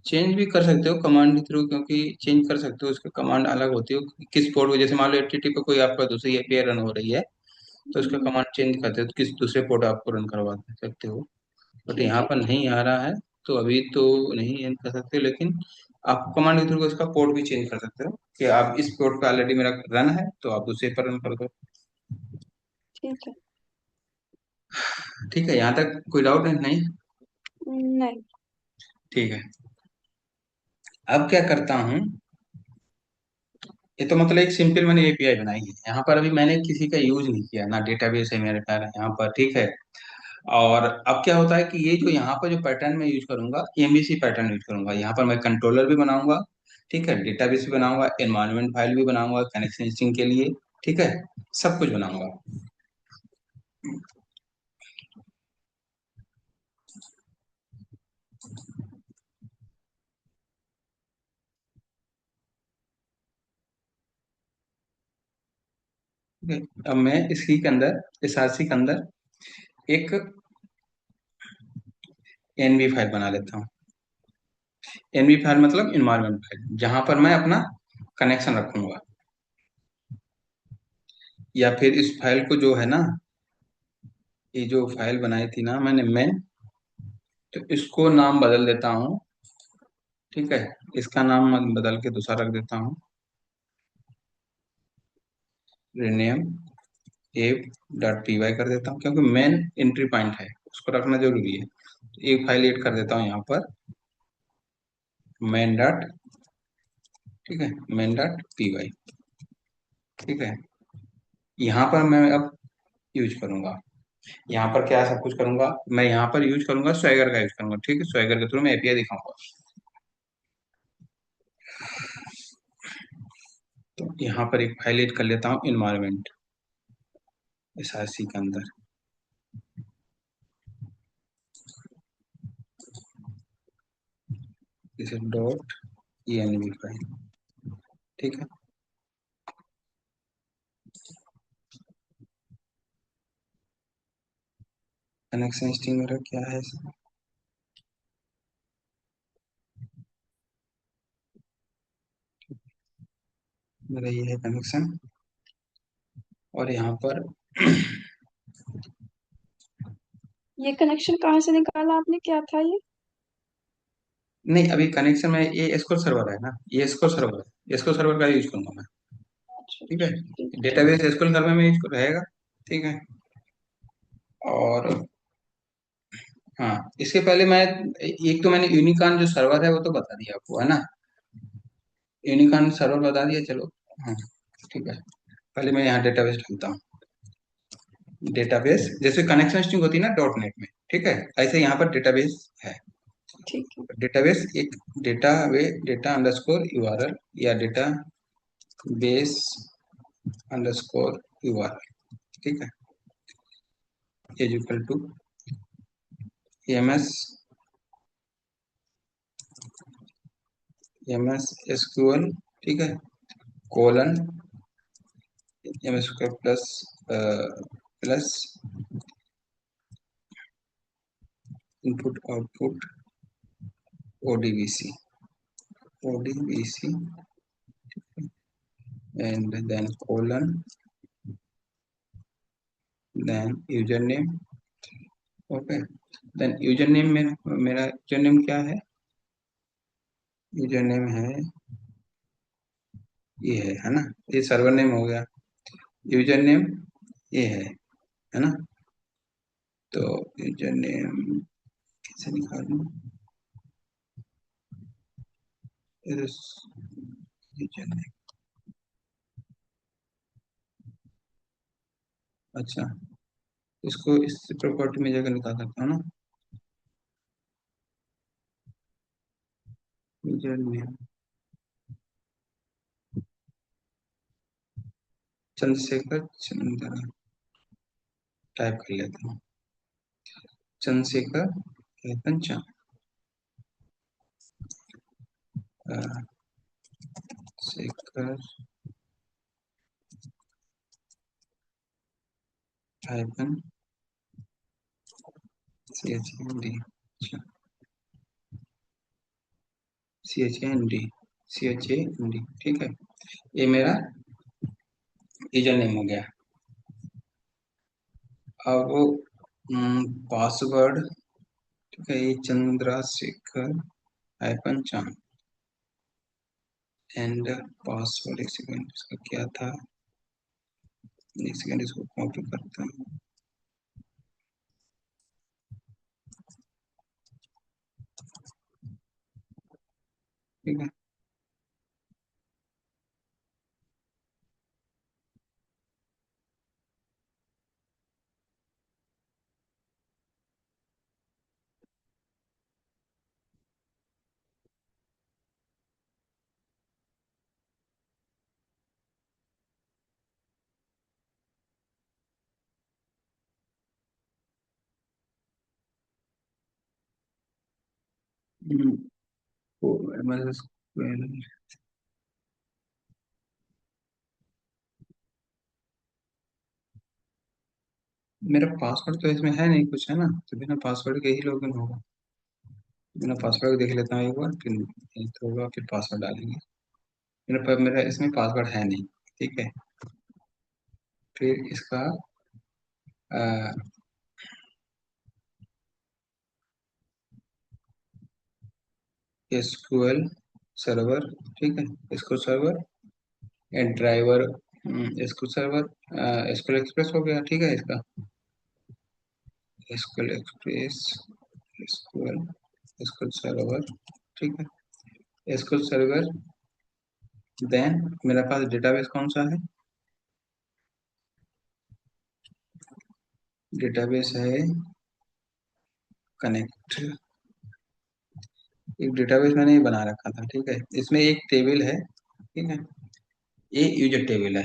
चेंज भी कर सकते हो कमांड के थ्रू, क्योंकि चेंज कर सकते हो, उसकी कमांड अलग होती है किस पोर्ट को। जैसे मान लो 80 पे कोई आपका दूसरी एपीआई रन हो रही है, तो उसका हम्म, कमांड चेंज करते हो तो किस दूसरे पोर्ट आपको रन करवा सकते हो। बट ठीक यहाँ है। पर नहीं आ रहा है, तो अभी तो नहीं एंड कर सकते, लेकिन आप कमांड के थ्रू इसका पोर्ट भी चेंज कर सकते हो, कि आप इस पोर्ट पे ऑलरेडी मेरा रन है तो आप दूसरे पर रन कर दो। ठीक है। ठीक है, यहाँ तक कोई डाउट है नहीं? नहीं। ठीक है, अब क्या करता हूँ, ये तो मतलब एक सिंपल मैंने एपीआई बनाई है, यहाँ पर अभी मैंने किसी का यूज नहीं किया, ना डेटाबेस है मेरे पास यहाँ पर, ठीक है। और अब क्या होता है कि ये जो यहाँ पर जो पैटर्न मैं यूज करूंगा, एमबीसी पैटर्न यूज करूंगा, यहाँ पर मैं कंट्रोलर भी बनाऊंगा, ठीक है, डेटाबेस भी बनाऊंगा, एनवायरनमेंट फाइल भी बनाऊंगा कनेक्शन स्ट्रिंग के लिए, ठीक है, सब कुछ बनाऊंगा। ठीक है, अब मैं इसी के अंदर, इस आरसी के अंदर एक एनवी फाइल बना लेता हूँ। एनवी फाइल मतलब इन्वायरमेंट फाइल, जहां पर मैं अपना कनेक्शन रखूंगा, या फिर इस फाइल को जो है ना, ये जो फाइल बनाई थी ना मैंने मेन, तो इसको नाम बदल देता हूँ, ठीक है, इसका नाम मैं बदल के दूसरा रख देता हूँ, rename app dot P Y कर देता हूँ, क्योंकि मेन एंट्री पॉइंट है, उसको रखना जरूरी है। तो एक फाइल ऐड कर देता हूँ यहाँ पर, मेन डॉट, ठीक है, मेन डॉट पी वाई, ठीक है। यहाँ पर मैं अब यूज करूंगा, यहाँ पर क्या सब कुछ करूंगा, मैं यहाँ पर यूज करूंगा स्वैगर का यूज करूंगा, ठीक है, स्वैगर के थ्रू मैं एपीआई दिखाऊंगा। तो यहाँ पर एक फाइल ऐड कर लेता हूँ, इन्वायरमेंट, एस आर सी के अंदर, इसे डॉट ई फाइल, ठीक है। कनेक्शन स्ट्रिंग मेरा क्या है, मेरा ये है कनेक्शन, और यहाँ पर ये कनेक्शन कहाँ से निकाला आपने, क्या था ये? नहीं, अभी कनेक्शन में ये एसक्यूएल सर्वर है ना, ये एसक्यूएल सर्वर है, एसक्यूएल सर्वर का यूज करूंगा मैं, अच्छा ठीक है। अच्छा, ठीक है ठीक डेटाबेस एसक्यूएल सर्वर में यूज रहेगा, ठीक है। और हाँ, इसके पहले मैं, एक तो मैंने यूनिकॉर्न जो सर्वर है वो तो बता दिया आपको, है ना, यूनिकॉर्न सर्वर बता दिया, चलो। हाँ, ठीक है, पहले मैं यहाँ डेटाबेस डालता हूँ। डेटाबेस जैसे कनेक्शन स्ट्रिंग होती है ना डॉट नेट में, ठीक है, ऐसे यहाँ पर डेटाबेस है। ठीक है। डेटाबेस एक डेटा वे डेटा अंडरस्कोर यूआरएल, या डेटा बेस अंडरस्कोर यूआरएल, ठीक है, is equal to MS MS SQL, ठीक है, colon MS square plus plus input output ODBC, ODBC and then colon, then user name, okay, then user name में मेरा user name क्या है? User name है, ये है ना? ये सर्वर नेम हो गया। यूजर नेम ये है ना? तो यूजर नेम कैसे निकालूं? यूजर नेम, अच्छा, इसको इस प्रॉपर्टी में जगह निकाल सकता हूँ ना? यूजर नेम चंद्रशेखर चंद्र, टाइप कर लेता हूँ, चंद्रशेखर पंचा, शेखर हाइफन CHND, अच्छा, CHND, CHAND, ठीक है। ये मेरा यूजर नेम हो गया। अब पासवर्ड, ठीक है, ये चंद्रशेखर हाइफन चांद, एंड पासवर्ड, एक सेकंड, इसका क्या था? एक सेकंड, इसको कॉपी करता हूँ। ठीक है। हम्म, MS SQL, मेरा पासवर्ड तो इसमें है नहीं कुछ, है ना? तो बिना पासवर्ड के ही लॉगिन होगा। बिना पासवर्ड देख लेता हूँ एक बार, फिर नहीं तो होगा, फिर पासवर्ड डालेंगे। मेरा इसमें पासवर्ड है नहीं। ठीक है। फिर इसका SQL सर्वर, ठीक है, SQL server and driver, SQL server, SQL express हो गया, ठीक है इसका, SQL express, SQL, SQL server, ठीक है, SQL सर्वर। देन मेरे पास डेटाबेस कौन सा है? डेटाबेस है कनेक्ट। एक डेटाबेस मैंने ये बना रखा था, ठीक है, इसमें एक टेबल है, ठीक है, ये यूजर टेबल है,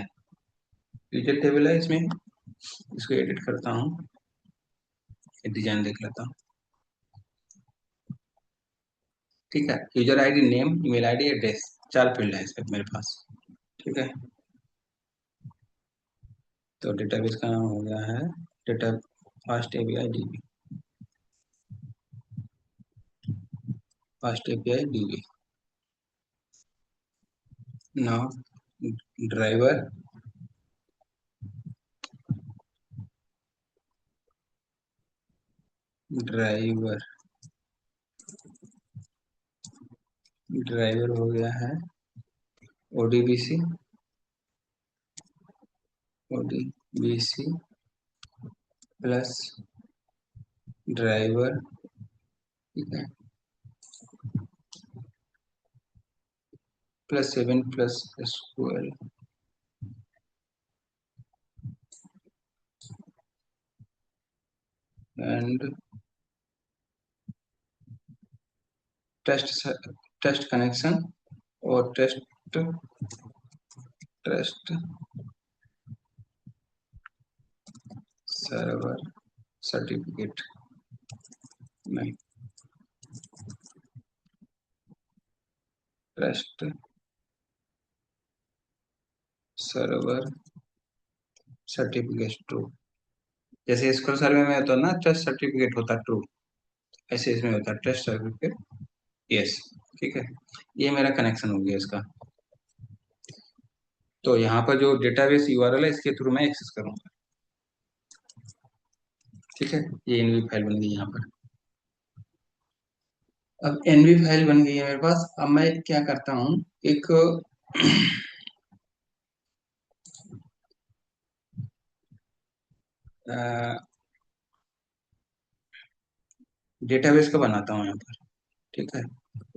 यूजर टेबल है इसमें। इसको एडिट करता हूँ, डिजाइन देख लेता हूँ। ठीक है, user ID, name, email ID, address, चार फील्ड है इसमें मेरे पास। ठीक है। तो डेटाबेस का नाम हो गया है data fast API DB, fast API DB. Now driver, driver, driver हो गया है ओडीबीसी, ओडीबीसी प्लस ड्राइवर, ठीक है, plus 7 plus SQL and test, test connection और टेस्ट सर्वर सर्टिफिकेट में, टेस्ट सर्वर सर्टिफिकेट ट्रू। जैसे एसक्यूएल सर्वर में होता है ना, टेस्ट सर्टिफिकेट होता है ट्रू, ऐसे इसमें होता है टेस्ट सर्टिफिकेट यस। ठीक है, ये मेरा कनेक्शन हो गया इसका। तो यहाँ पर जो डेटाबेस यूआरएल है, इसके थ्रू मैं एक्सेस करूंगा। ठीक है, ये एनवी फाइल बन गई यहाँ पर। अब एनवी फाइल बन गई है मेरे पास। अब मैं क्या करता हूँ, एक डेटाबेस का बनाता हूँ यहाँ पर। ठीक है,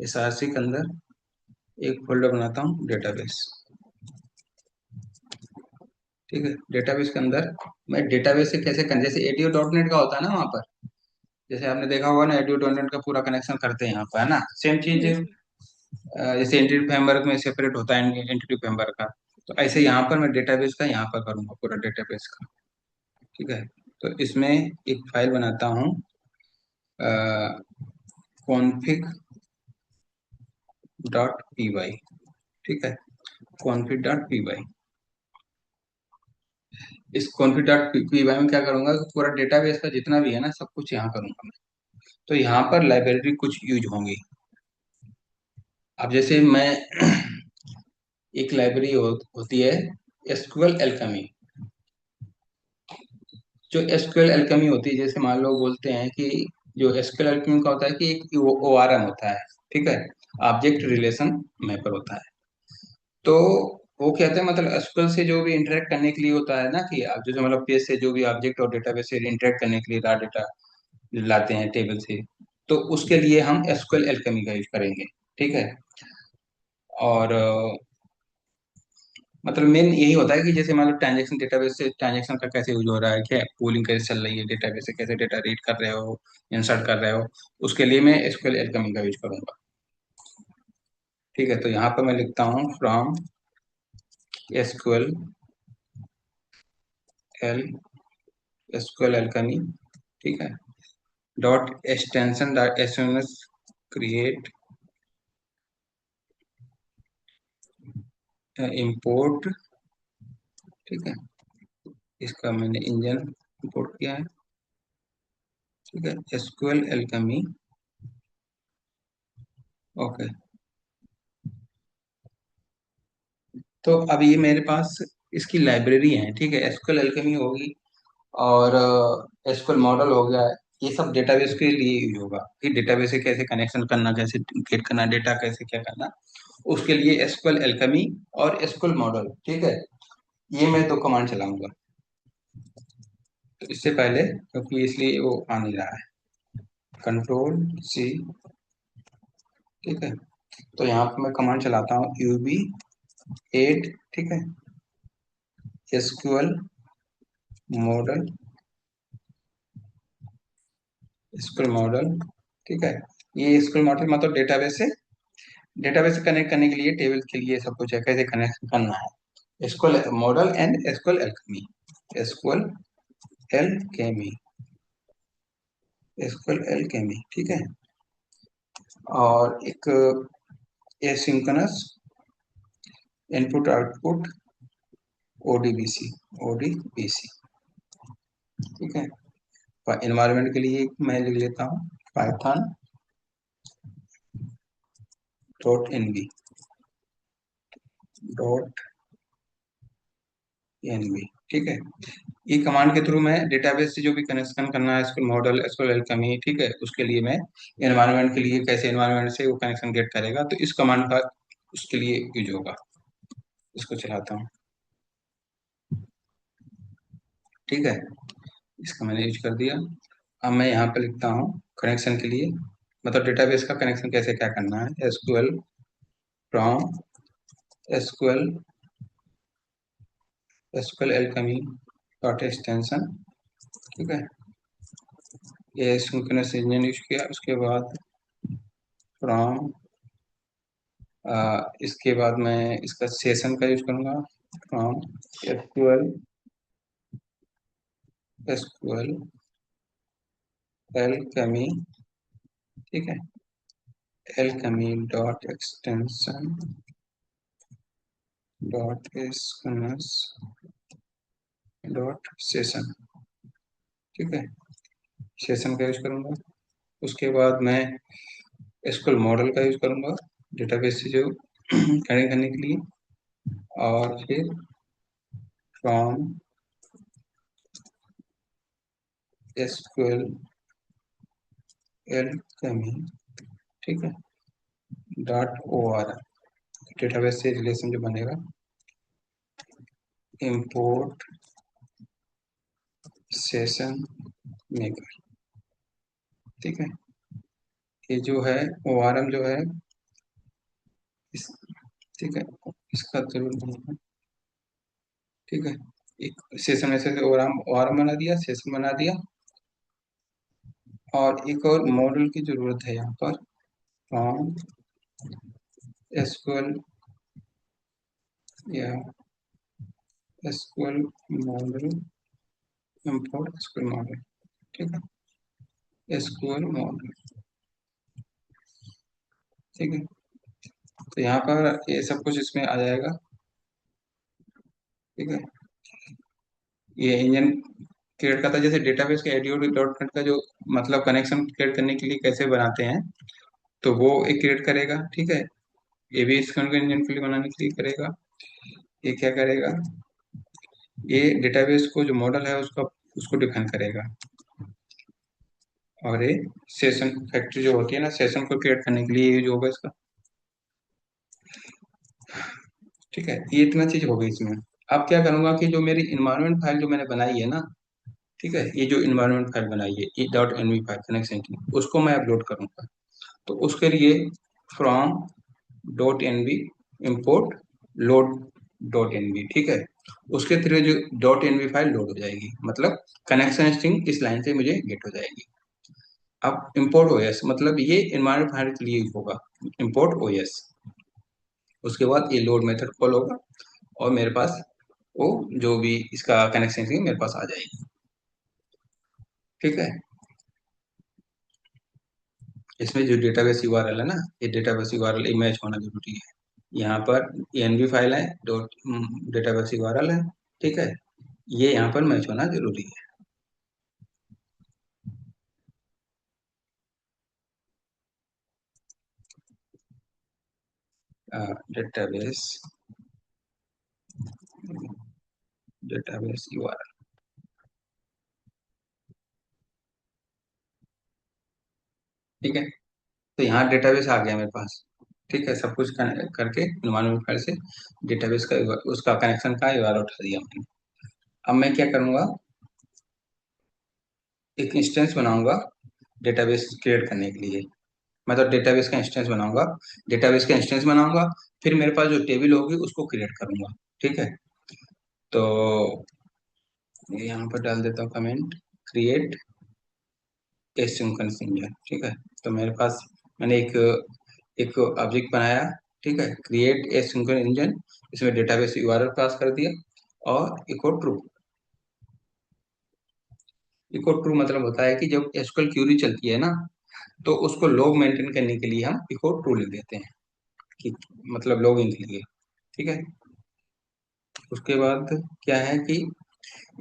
एसआरसी के अंदर एक फोल्डर बनाता हूँ, डेटाबेस। ठीक है, डेटाबेस के अंदर मैं डेटाबेस से कैसे जैसे एडीओ डॉट नेट का होता है ना वहाँ पर, जैसे आपने देखा होगा ना, एडीओ डॉट नेट का पूरा कनेक्शन करते हैं यहाँ पर, है ना, सेम चीज। जी जी। जैसे एंटिटी फ्रेमवर्क में सेपरेट होता है एंटिटी फ्रेमवर्क का, तो ऐसे यहाँ पर मैं डेटाबेस का यहाँ पर करूँगा, पूरा डेटाबेस का। ठीक है, तो इसमें एक फाइल बनाता हूँ, कॉन्फिग डॉट पी वाई। ठीक है, कॉन्फिग डॉट पी वाई। इस कॉन्फिग डॉट पी वाई में क्या करूंगा, पूरा डेटाबेस का जितना भी है ना, सब कुछ यहाँ करूंगा मैं। तो यहाँ पर लाइब्रेरी कुछ यूज होंगी। अब जैसे मैं एक लाइब्रेरी होती है एसक्यूएल एल्केमी। जो एसक्यूएल एल्केमी होती है, जैसे मान लो बोलते हैं कि जो एसक्यूएल एल्केमी का होता है कि एक ओआरएम होता है। ठीक है, ऑब्जेक्ट रिलेशन मैपर होता है। तो वो कहते हैं मतलब एसक्यूएल से जो भी इंटरेक्ट करने के लिए होता है ना, कि आप जैसे मतलब पेज से जो भी ऑब्जेक्ट और डेटाबेस से इंटरेक्ट करने के लिए रॉ डेटा लाते हैं टेबल से, तो उसके लिए हम एसक्यूएल एल्केमी का यूज करेंगे। ठीक है, और मतलब मेन यही होता है कि जैसे मान लो ट्रांजेक्शन, डेटाबेस से ट्रांजेक्शन का कैसे यूज हो रहा है, क्या पूलिंग कैसे चल रही है, डेटाबेस से कैसे डेटा रीड कर रहे हो, इंसर्ट कर रहे हो, उसके लिए मैं एसक्यूएल एल्केमी का यूज करूंगा। ठीक है, तो यहाँ पर मैं लिखता हूँ from SQL L SQL alchemy. ठीक है, dot extension dot SMS create import. ठीक है, इसका मैंने इंजन इंपोर्ट किया है। ठीक है, एसक्यूएल एल्केमी। ओके, तो अब ये मेरे पास इसकी लाइब्रेरी है। ठीक है, एसक्यूएल एल्केमी होगी, और एसक्यूएल मॉडल हो गया। ये सब डेटाबेस के लिए यूज होगा कि डेटाबेस से कैसे कनेक्शन करना, कैसे गेट करना, डेटा कैसे क्या करना, उसके लिए एसक्यूएल एल्केमी और एसक्यूएल मॉडल। ठीक है, ये मैं दो कमांड चलाऊंगा। तो इससे पहले, क्योंकि इसलिए वो आ नहीं रहा है, कंट्रोल सी। ठीक है, तो यहाँ पे मैं कमांड चलाता हूँ यूबी एड। ठीक है, एसक्यूएल मॉडल, एसक्यूएल मॉडल। ठीक है, ये एसक्यूएल मॉडल मतलब डेटाबेस से कनेक्ट करने के लिए, टेबल के लिए सब कुछ है, कैसे कनेक्ट करना है। SQL model and SQL alchemy, SQL alchemy, SQL alchemy. ठीक है, और एक asynchronous input output ODBC, ODBC. ठीक है, एनवायरनमेंट के लिए मैं लिख लेता हूँ Python dot env, dot env. ठीक है, ये कमांड के थ्रू मैं डेटाबेस से जो भी कनेक्शन करना है, एसक्यूएल मॉडल, एसक्यूएल एल्केमी, ठीक है, उसके लिए मैं एनवायरनमेंट के लिए कैसे एनवायरनमेंट से वो कनेक्शन गेट करेगा, तो इस कमांड का उसके लिए यूज होगा। इसको चलाता हूँ। ठीक है, इसका मैंने यूज कर दिया। अब मैं यहाँ पे लिखता हूँ कनेक्शन के लिए, मतलब डेटाबेस का कनेक्शन कैसे क्या करना है, SQL from SQL SQL alchemy dot extension. ठीक है, ये सिंक्रोनस इंजन यूज किया, उसके बाद फ्रॉम, इसके बाद मैं इसका सेशन का यूज करूंगा, फ्रॉम एसक्यूएल एसक्यूएल एल्केमी। ठीक है, alchemy dot extension dot SQL dot session. ठीक है, सेशन का यूज करूंगा। उसके बाद मैं एसक्यूएल मॉडल का यूज करूंगा, डेटाबेस से जो कनेक्ट करने के लिए, और फिर फ्रॉम एसक्यूएल एल कमी, ठीक है, डॉट ओ आर, डेटाबेस से रिलेशन जो बनेगा, इंपोर्ट सेशन मेकर, ठीक है। ये जो है ओ आर एम जो है इस, ठीक है, इसका जरूर नहीं है, ठीक है। एक सेशन में से ओ आर एम बना दिया, सेशन बना दिया, और एक और मॉडल की जरूरत है यहाँ पर, फ्रॉम एसक्यूएल या SQL model, import SQL model, ठीक है, एसक्यूएल मॉडल, ठीक है। तो यहाँ पर ये सब कुछ इसमें आ जाएगा, ठीक है। ये इंजन क्रिएट करता है, जैसे डेटाबेस के एडीओ डॉट नेट का जो मतलब कनेक्शन क्रिएट करने के लिए कैसे बनाते हैं, तो वो एक क्रिएट करेगा, ठीक है। ये भी इसको इंजन के लिए बनाने के लिए करेगा। ये क्या करेगा, ये डेटाबेस को जो मॉडल है उसका उसको डिफाइन करेगा, और ये सेशन फैक्ट्री जो होती है ना, सेशन को क्रिएट करने के लिए ये जो होगा इसका, ठीक है। ये इतना चीज हो गई इसमें। अब क्या करूंगा कि जो मेरी इन्वायरमेंट फाइल जो मैंने बनाई है ना, ठीक है, ये जो इन्वायरमेंट फाइल बनाई है E dot N V file connection की, उसको मैं अपलोड करूंगा। तो उसके लिए from dot N V import load dot N V, ठीक है। उसके थ्रू जो dot N V file load हो जाएगी, मतलब कनेक्शन स्ट्रिंग इस लाइन से मुझे गेट हो जाएगी। अब इम्पोर्ट ओएस मतलब ये एनवायरनमेंट फाइल के लिए होगा, इम्पोर्ट ओएस। उसके बाद ये लोड मेथड कॉल होगा, और मेरे पास वो जो भी इसका कनेक्शन स्ट्रिंग मेरे पास आ जाएगी, ठीक है। इसमें जो डेटाबेस यूआरएल है ना, ये डेटाबेस यूआरएल मैच होना जरूरी है। यहाँ पर एनवी फाइल है, डॉट डेटाबेस यूआरएल है, ठीक है, ये यहाँ पर मैच होना जरूरी है। डेटाबेस डेटाबेस यूआरएल, ठीक है। तो यहाँ डेटाबेस आ गया मेरे पास, ठीक है, सब कुछ करके एनवायरनमेंट फाइल से डेटाबेस का उसका कनेक्शन का यूआरएल उठा दिया मैंने। अब मैं क्या करूँगा, एक इंस्टेंस बनाऊंगा डेटाबेस क्रिएट करने के लिए। मैं तो डेटाबेस का इंस्टेंस बनाऊंगा, डेटाबेस का इंस्टेंस बनाऊंगा, फिर मेरे पास जो टेबल होगी उसको क्रिएट करूंगा, ठीक है। तो यहाँ पर डाल देता हूँ कमेंट, क्रिएट एसिंक्रोनस इंजन, ठीक है। तो मेरे पास मैंने एक एक ऑब्जेक्ट बनाया, ठीक है, क्रिएट एसिंक्रोनस इंजन, इसमें डेटाबेस यूआरएल पास कर दिया, और इको ट्रू। इको ट्रू मतलब होता है कि जब एसक्यूएल क्यूरी चलती है ना, तो उसको लॉग मेंटेन करने के लिए हम इको ट्रू लिख देते हैं, कि मतलब लॉगिंग के लिए, ठीक है। उसके बाद क्या है कि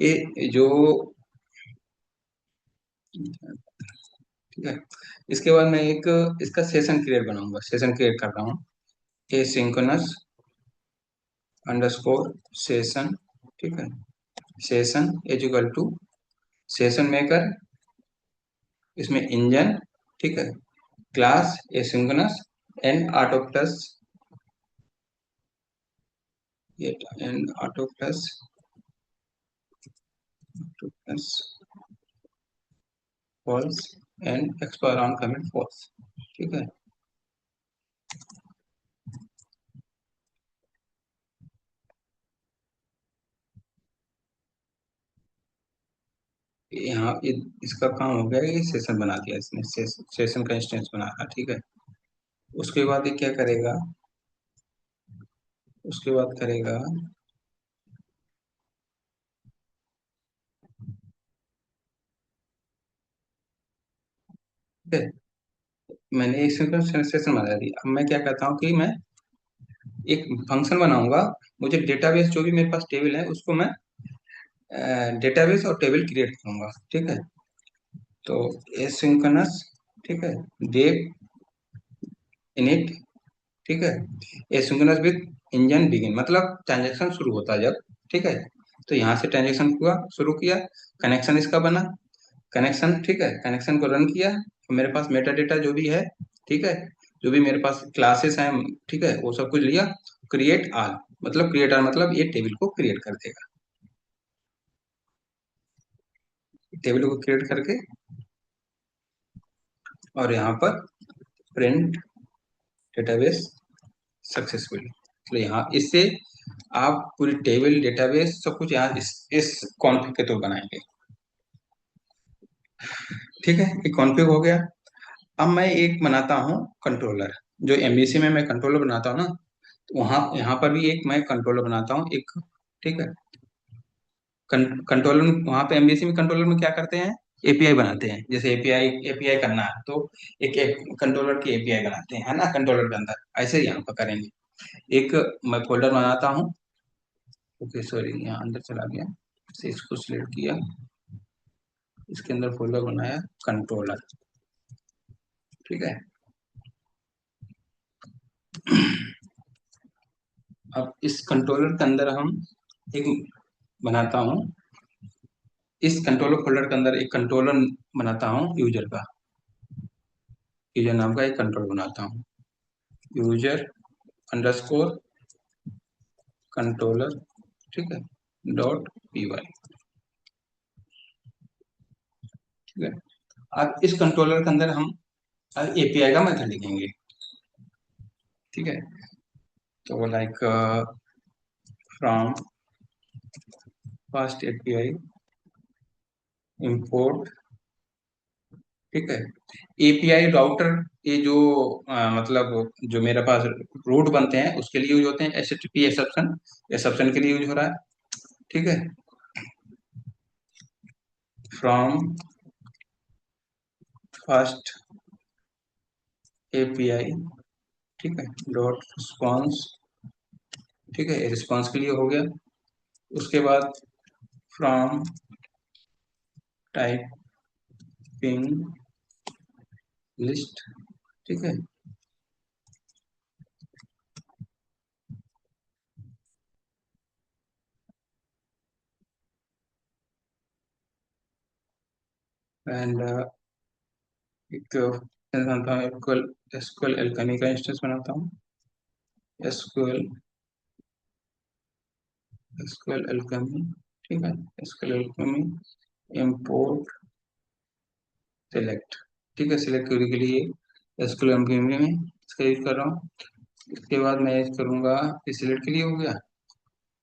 ये जो, ठीक है, इसके बाद मैं एक इसका सेशन क्रिएट बनाऊंगा, सेशन क्रिएट कर रहा हूँ, ए सिंक्रोनस अंडरस्कोर सेशन, ठीक है, session is equal to session maker, इसमें इंजन, ठीक है, class a synchronous and auto plus, and auto plus plus false and expire on commit false, ठीक है। यहाँ इसका काम हो गया, ये सेशन बना दिया इसने, सेशन का इंस्टेंस बनाया, ठीक है। उसके बाद ये क्या करेगा, उसके बाद करेगा, ठीक है, मैंने एक सेशन बना दी। अब मैं क्या कहता हूँ कि मैं एक फंक्शन बनाऊंगा, मुझे डेटाबेस जो भी मेरे पास टेबल है उसको मैं डेटाबेस और टेबल क्रिएट करूंगा, ठीक है। तो एसिंक्रोनस, ठीक है, डेव इनिट, ठीक है, एसिंक्रोनस विद इंजन बिगिन मतलब ट्रांजेक्शन शुरू होता है जब, ठीक है। तो यहाँ से ट्रांजेक्शन हुआ, शुरू किया, कनेक्शन इसका बना, कनेक्शन, ठीक है, कनेक्शन को रन किया और मेरे पास मेटा डेटा जो भी है, ठीक है, जो भी मेरे पास क्लासेस हैं, ठीक है, वो सब कुछ लिया। क्रिएट आल, मतलब क्रिएट आल मतलब ये टेबल को क्रिएट कर देगा। टेबल को क्रिएट करके और यहाँ पर प्रिंट डेटाबेस सक्सेसफुली, तो यहाँ इससे आप पूरी टेबल डेटाबेस सब कुछ यहाँ इस कॉन्फ़िग के थ्रू बनाएंगे। ठीक है, ये कॉन्फ़िग हो गया। अब मैं एक बनाता हूँ कंट्रोलर, जो एमबीसी में मैं कंट्रोलर बनाता हूँ ना, तो वहाँ यहाँ पर भी एक मैं कंट्रोलर बनाता हूँ एक। ठीक है, कंट्रोलर में वहाँ पे एमबीसी में कंट्रोलर में क्या करते हैं, एपीआई बनाते हैं। जैसे एपीआई एपीआई करना है तो एक कंट्रोलर की एपीआई बनाते हैं, है ना, कंट्रोलर के अंदर। ऐसे ही यहाँ पर करेंगे। एक मैं फोल्डर बनाता हूँ। ओके सॉरी, यहाँ अंदर चला गया, से इसको सिलेक्ट किया, इसके अंदर फोल्डर बनाया कंट्रोलर। ठीक है, अब इस कंट्रोलर के अंदर हम एक बनाता हूँ, इस कंट्रोलर फोल्डर के अंदर एक कंट्रोलर बनाता हूँ यूजर का, यूजर नाम का एक कंट्रोलर बनाता हूँ, यूजर अंडरस्कोर कंट्रोलर। ठीक है, डॉट पी वाई। ठीक है, अब इस कंट्रोलर के अंदर हम एपीआई का मेथड लिखेंगे। ठीक है, तो like from first API import. ठीक है, एपीआई राउटर, ये जो मतलब जो मेरे पास रूट बनते हैं उसके लिए यूज होते हैं, H T P exception, exception के लिए यूज हो रहा है। ठीक है, फ्रॉम फर्स्ट एपीआई, ठीक है, डॉट रिस्पॉन्स। ठीक है, रिस्पॉन्स के लिए हो गया। उसके बाद फ्रॉम टाइपिंग लिस्ट। ठीक है, एंड एक बनाता हूँ एसक्यूएल, एसक्यूएल एल्केमी का इंस्टेंस बनाता हूँ, एसक्यूएल, एसक्यूएल एल्केमी। ठीक है, एसक्यूएल एल्केमी इंपोर्ट सेलेक्ट। ठीक है, सिलेक्ट करने के लिए एसक्यूएल एल्केमी में इसका यूज कर रहा हूँ। इसके बाद मैं यूज करूंगा, ये सिलेक्ट के लिए हो गया,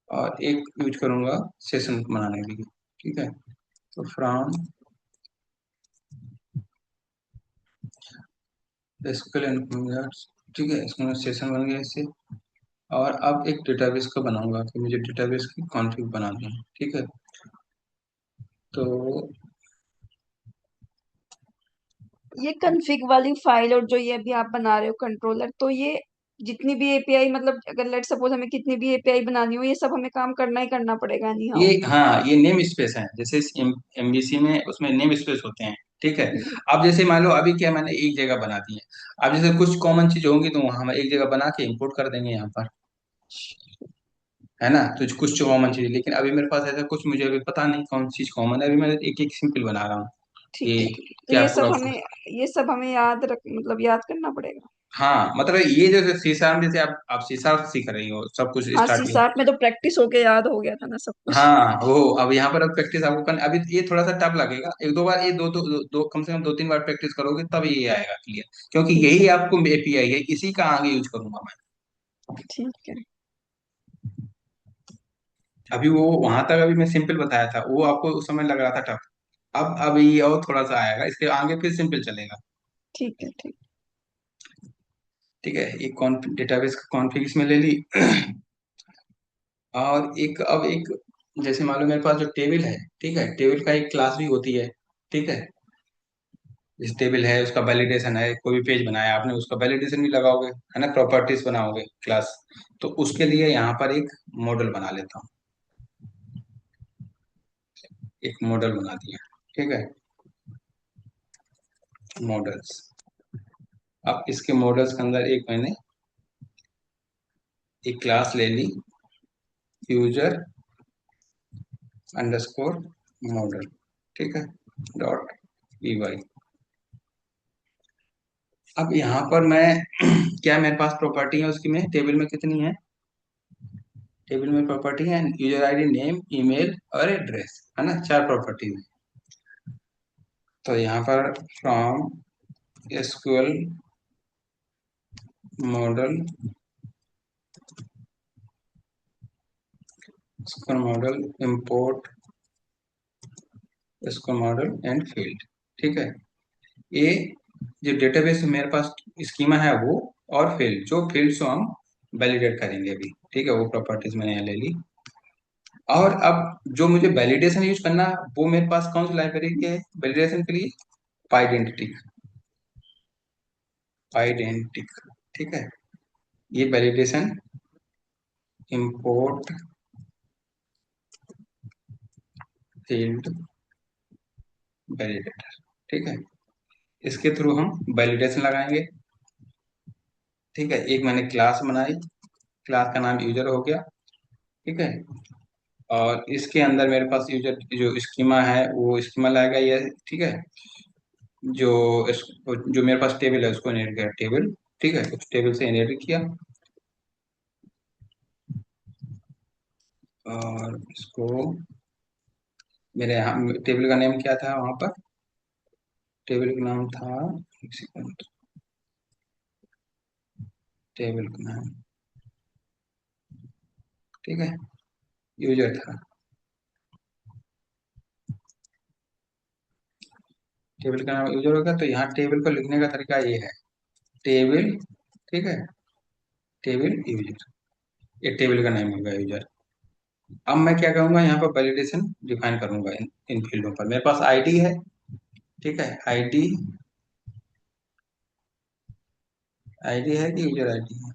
और एक यूज करूंगा सेशन बनाने के लिए। ठीक है, तो फ्रॉम एसक्यूएल एल्केमी, ठीक है, इसमें सेशन बन गया इससे। और अब एक डेटाबेस का बनाऊंगा कि मुझे डेटाबेस की कॉन्फ़िग बनानी है। ठीक है, तो ये कॉन्फ़िग वाली फाइल और जो ये अभी आप बना रहे हो कंट्रोलर, तो ये जितनी भी एपीआई, मतलब अगर लेट सपोज हमें कितनी भी एपीआई बनानी हो, ये सब हमें काम करना ही करना पड़ेगा एनी ये, हाउ। हाँ, ये नेम स्पेस है, जैसे एमबीसी में उसमें नेम स्पेस होते हैं। ठीक है, अब जैसे मान लो अभी क्या मैंने एक जगह बना दी है, अब जैसे कुछ कॉमन चीज होंगी तो हम एक जगह बना के इंपोर्ट कर देंगे यहाँ पर, है ना। तो कुछ कॉमन चीज, लेकिन अभी मेरे पास ऐसा कुछ मुझे अभी पता नहीं कौन सी चीज कॉमन है, अभी मैं एक एक सिंपल बना रहा हूँ ठीक है, कि ठीक है। तो क्या ये पूरा। सब हमें, ये सब हमें याद रख, मतलब याद करना पड़ेगा। हाँ, मतलब ये जैसे सी शार्प, जैसे आप सी शार्प सीख रही हो सब कुछ हाँ, सी स्टार्टिंग। शार्प में तो प्रैक्टिस होके याद हो गया था ना सब कुछ। हाँ, वो अब यहाँ पर अब प्रैक्टिस आपको करनी, अभी ये थोड़ा सा टफ लगेगा, एक दो बार, ये दो कम से कम दो तीन बार प्रैक्टिस करोगे तब ये आएगा क्लियर, क्योंकि ठीक यही है, आपको एपीआई है, इसी का आगे यूज करूंगा मैं। ठीक है, अभी वो वहां तक अभी मैं सिंपल बताया था, वो आपको उस समय लग रहा था टफ। अब ये और थोड़ा सा आएगा, इसके आगे फिर सिंपल चलेगा। ठीक है, ठीक। ठीक है, ये कॉन डेटाबेस का कॉन्फ़िग इसमें ले ली। और एक, अब एक, जैसे मान लो मेरे पास जो टेबल है, ठीक है, टेबल का एक क्लास भी होती है। ठीक है, जिस टेबल है उसका वैलिडेशन है, कोई भी पेज बनाया आपने उसका वैलिडेशन भी लगाओगे, है ना, प्रॉपर्टीज बनाओगे क्लास। तो उसके लिए यहाँ पर एक मॉडल बना लेता हूँ, एक मॉडल बना दिया। ठीक है, मॉडल्स। अब इसके मॉडल्स के अंदर एक मैंने एक क्लास ले ली, यूजर अंडरस्कोर मॉडल। ठीक है, डॉट ई वाई। अब यहाँ पर मैं क्या मेरे पास प्रॉपर्टी है उसकी, में टेबल में कितनी है, टेबल में प्रॉपर्टी है यूजर आईडी, नेम, ईमेल और एड्रेस, है ना, चार प्रॉपर्टी है। तो यहाँ पर from SQL model, SQL model import SQL model and field, ठीक है। ये जो डेटाबेस मेरे पास स्कीमा है वो, और फील्ड, जो फील्ड को हम वैलिडेट करेंगे अभी, ठीक है, वो प्रॉपर्टीज मैंने यहाँ ले ली। और अब जो मुझे वैलिडेशन यूज करना है, वो मेरे पास कौन सी लाइब्रेरी की है वैलिडेशन के लिए, पाइडेंटिटी, पाइडेंटिक, ठीक है। ये वैलिडेशन इंपोर्ट फील्ड वैलिडेटर, ठीक है। इसके थ्रू हम वैलिडेशन लगाएंगे, ठीक है। एक मैंने क्लास बनाई, क्लास का नाम यूजर हो गया, ठीक है। और इसके अंदर मेरे पास यूजर जो स्कीमा है वो स्कीमा लाएगा ये, ठीक है। जो जो मेरे पास टेबल है उसको इनहेरिट किया टेबल, ठीक है, उस टेबल से इनहेरिट किया। और इसको, मेरे यहाँ टेबल का नेम क्या था वहां पर, टेबल का नाम था, एक सेकंड, टेबल का नाम, ठीक है, यूजर था, टेबल का नाम यूजर होगा। तो यहाँ टेबल को लिखने का तरीका ये है, टेबल, ठीक है, टेबल यूजर, ये टेबल का नाम होगा यूजर। अब मैं क्या करूंगा, यहाँ पर वैलिडेशन डिफाइन करूंगा इन फील्डों पर। मेरे पास आईडी है, ठीक है, आईडी, आईडी है कि यूजर आईडी है,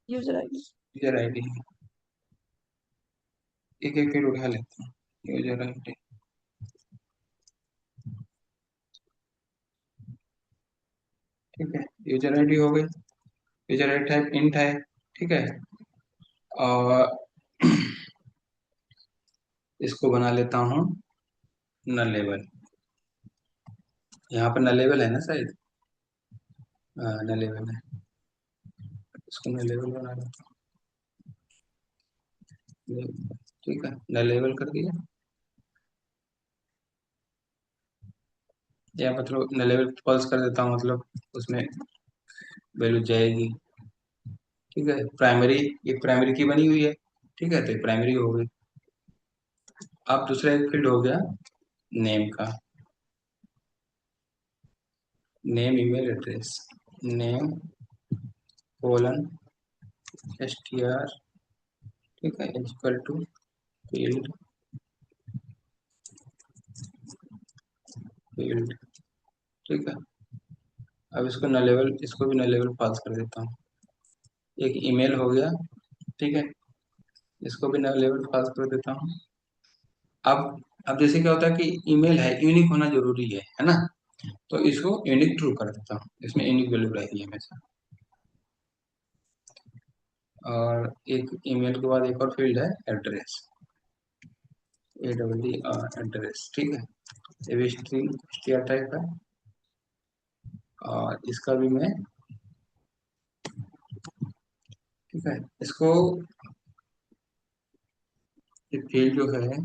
यूजर आईडी। यूजर आईडी है। एक एक फिर उठा लेते हैं, यूजर आईडी, ठीक है, यूजर आईडी हो गई। यूजर आईडी टाइप इंट है, ठीक है। और इसको बना लेता हूँ नल लेवल, यहाँ पर नल लेवल है ना शायद, नल लेवल है, इसको नल लेवल बना लेता हूँ, ठीक है, नल लेवल कर दिया। या मतलब नल लेवल फॉल्स कर देता हूँ, मतलब उसमें वैल्यू जाएगी, ठीक है। प्राइमरी, एक प्राइमरी की बनी हुई है, ठीक है, तो ये प्राइमरी हो गई। अब दूसरा एक फील्ड हो गया नेम का, name email address, name colon S T R, ठीक है, इक्वल टू फील्ड, फील्ड, ठीक है। अब इसको न लेवल, इसको भी न लेवल पास कर देता हूँ। एक ईमेल हो गया, ठीक है, इसको भी न लेवल पास कर देता हूँ। अब जैसे क्या होता है कि ईमेल है, यूनिक होना जरूरी है ना, तो इसको यूनिक ट्रू कर देता हूँ, इसमें यूनिक वैल्यू रहेगी हमेशा। और एक ईमेल के बाद एक और फील्ड है address, A double D R address, ठीक है, ये भी स्ट्रिंग टाइप है। और इसका भी मैं, ठीक है, इसको, ये फील्ड जो है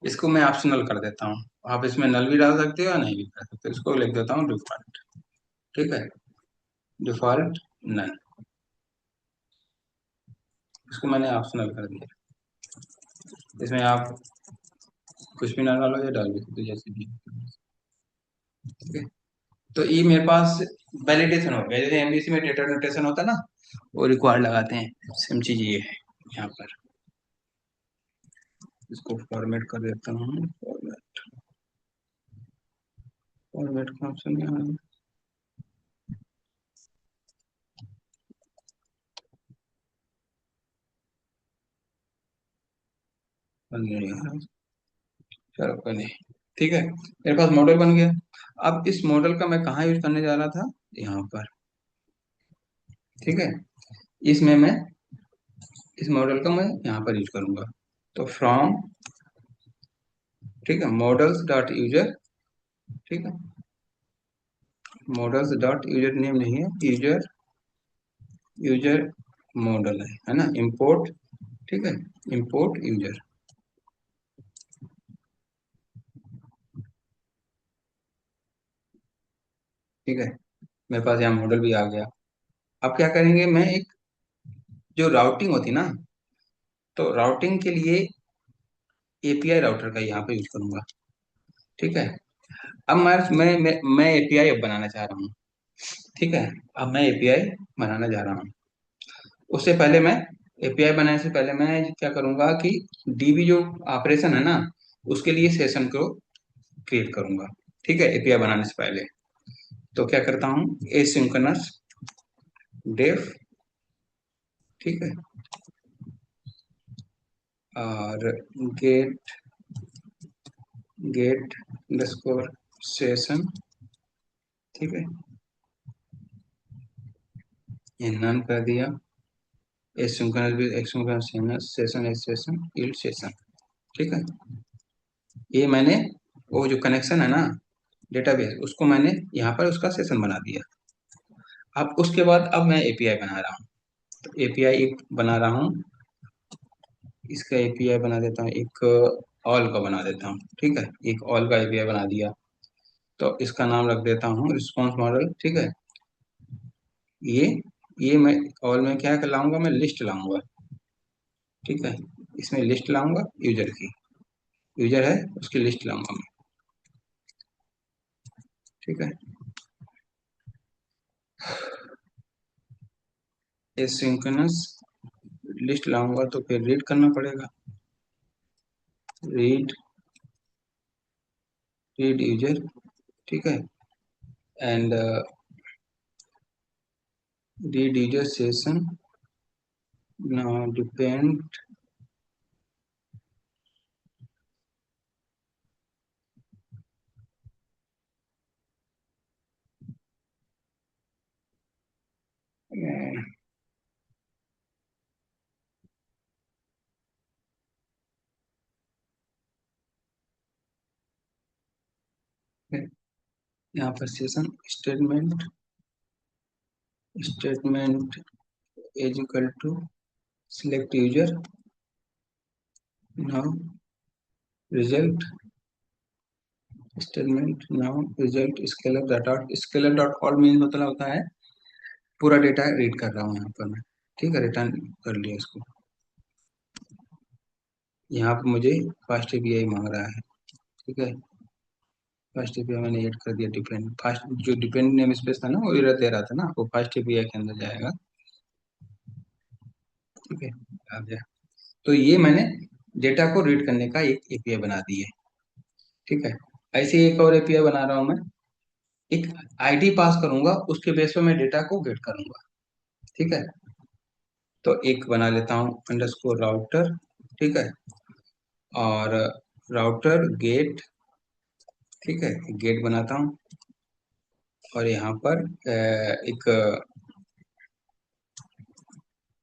इसको मैं ऑप्शनल कर देता हूँ। आप इसमें नल भी डाल सकते हो या नहीं भी कर सकते हो, इसको लिख देता हूँ डिफॉल्ट, ठीक है, डिफॉल्ट नल, इसको मैंने ऑप्शनल कर दिया। इसमें आप कुछ भी ना डालो या डाल भी सकते हो, जैसे भी, ठीक है। तो ये मेरे पास वैलिडेशन हो गया, जैसे एमबीसी में डेटा नोटेशन होता है ना, वो रिक्वायर्ड लगाते हैं, सेम चीज ये है यहाँ पर। इसको फॉर्मेट कर देता हूँ, फॉर्मेट, फॉर्मेट का ऑप्शन यहाँ है, चलो कोई नहीं, ठीक है, मेरे पास मॉडल बन गया। अब इस मॉडल का मैं कहाँ यूज करने जा रहा था, यहाँ पर, ठीक है। इसमें मैं इस मॉडल का मैं यहाँ पर यूज करूंगा। तो फ्रॉम, ठीक है, मॉडल्स डॉट यूजर, ठीक है, मॉडल्स डॉट यूजर नेम नहीं है, यूजर, यूजर मॉडल है ना, इंपोर्ट, ठीक है, इंपोर्ट यूजर, ठीक है, मेरे पास यहाँ मॉडल भी आ गया। अब क्या करेंगे, मैं एक जो राउटिंग होती ना, तो राउटिंग के लिए एपीआई राउटर का यहाँ पे यूज करूंगा, ठीक है। अब मैं एपीआई अब बनाना चाह रहा हूँ, ठीक है। अब मैं एपीआई बनाना जा रहा हूँ। उससे पहले मैं एपीआई बनाने से पहले मैं क्या करूंगा कि डीबी जो ऑपरेशन है ना, उसके लिए सेशन को क्रिएट करूंगा, ठीक है, एपीआई बनाने से पहले। तो क्या करता हूँ, एसिंक्रोनस डेफ, ठीक है, और गेट, गेट अंडरस्कोर सेशन, ठीक है, ये नन कर दिया। एसिंक्रोनस भी, asynchronous session, session yield session, ठीक है। ये मैंने वो जो कनेक्शन है ना डेटाबेस, उसको मैंने यहाँ पर उसका सेशन बना दिया। अब उसके बाद अब मैं एपीआई बना रहा हूँ। तो एपीआई एक बना रहा हूँ, इसका एपीआई बना देता हूँ, एक ऑल का बना देता हूँ, ठीक है, एक ऑल का एपीआई बना दिया। तो इसका नाम रख देता हूँ रिस्पॉन्स मॉडल, ठीक है। ये ये मैं ऑल में क्या कर लाऊंगा, मैं लिस्ट लाऊंगा, ठीक है, इसमें लिस्ट लाऊंगा यूजर की, यूजर है उसकी लिस्ट लाऊंगा मैं, ठीक है। एसिंक्रोनस लिस्ट लाऊंगा तो फिर रीड करना पड़ेगा, रीड, रीड यूजर, ठीक है, and read user session, now depend, यहाँ पर session statement, statement is equal to select user, now result, statement now result scalar dot, scalar dot all mean मतलब होता है पूरा डेटा रीड कर रहा हूँ यहाँ पर मैं, ठीक है, रिटर्न कर लिया इसको। यहाँ पर मुझे फास्ट एपीआई मांग रहा है, ठीक है, फास्ट एपीआई मैंने ऐड कर दिया, डिपेंड फास्ट जो डिपेंड नेम स्पेस था ना वो एरर दे रहा था ना, वो फास्ट एपीआई के अंदर जाएगा, ठीक है, आ गया। तो ये मैंने डेटा को रीड करने का एक एपीआई बना दी है, ठीक है। ऐसे ही एक और एपीआई बना रहा हूं मैं, एक आईडी पास करूंगा, उसके बेस पे मैं डेटा को गेट करूंगा, ठीक है। तो एक बना लेता हूँ अंडरस्कोर राउटर, ठीक है, और राउटर गेट, ठीक है, गेट बनाता हूँ, और यहाँ पर एक,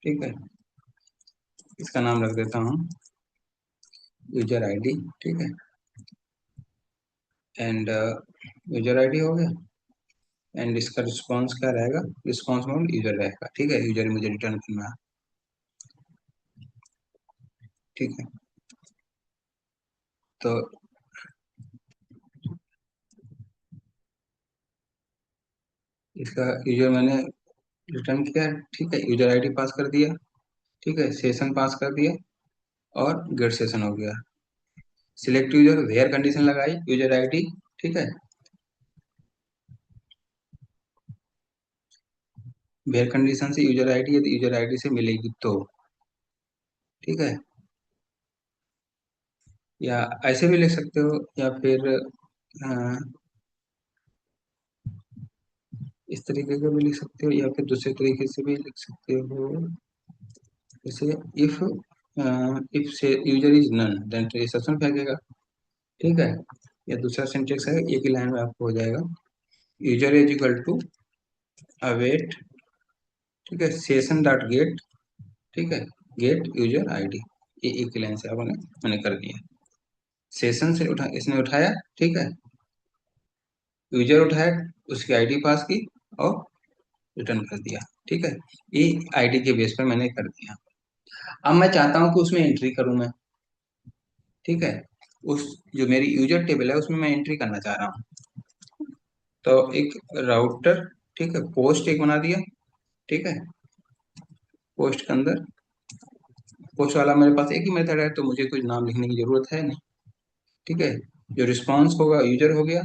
ठीक है, इसका नाम रख देता हूँ यूजर आईडी, ठीक है, एंड यूजर आईडी हो गया, एंड इसका रिस्पॉन्स क्या रहेगा, रिस्पॉन्स मॉडल यूजर रहेगा, ठीक है, यूजर मुझे रिटर्न करना है, ठीक है। तो इसका यूजर मैंने रिटर्न किया, ठीक है, यूजर आईडी पास कर दिया, ठीक है, सेशन पास कर दिया, और गेट सेशन हो गया। सिलेक्ट यूजर वेयर कंडीशन लगाई, यूजर आईडी, ठीक है, वेयर कंडीशन से यूजर आईडी, यदि यूजर आईडी से मिलेगी तो, ठीक है, या ऐसे भी लिख सकते हो, या फिर इस तरीके का भी लिख सकते हो, या फिर दूसरे तरीके से भी लिख सकते हो, जैसे इफ, इफ से यूजर इज नन देन तो ये सेशन फेंकेगा, ठीक है। या दूसरा सिंटेक्स है, एक ही लाइन में आपको हो जाएगा, user is equal to await, ठीक है, सेशन डॉट गेट, ठीक है, गेट यूजर आईडी, ये एक लाइन से आपने मैंने कर दिया। सेशन से इसने उठाया, ठीक है, यूजर उठाया, उसकी आईडी पास की और रिटर्न कर दिया, ठीक है। ये आईडी के बेस पर मैंने कर दिया। अब मैं चाहता हूँ कि उसमें एंट्री करूँ मैं, ठीक है, उस जो मेरी यूजर टेबल है उसमें मैं एंट्री करना चाह रहा हूँ। तो एक राउटर, ठीक है, पोस्ट एक बना दिया, ठीक है। पोस्ट के अंदर, पोस्ट वाला मेरे पास एक ही मेथड है तो मुझे कुछ नाम लिखने की जरूरत है नहीं, ठीक है। जो रिस्पॉन्स होगा यूजर हो गया,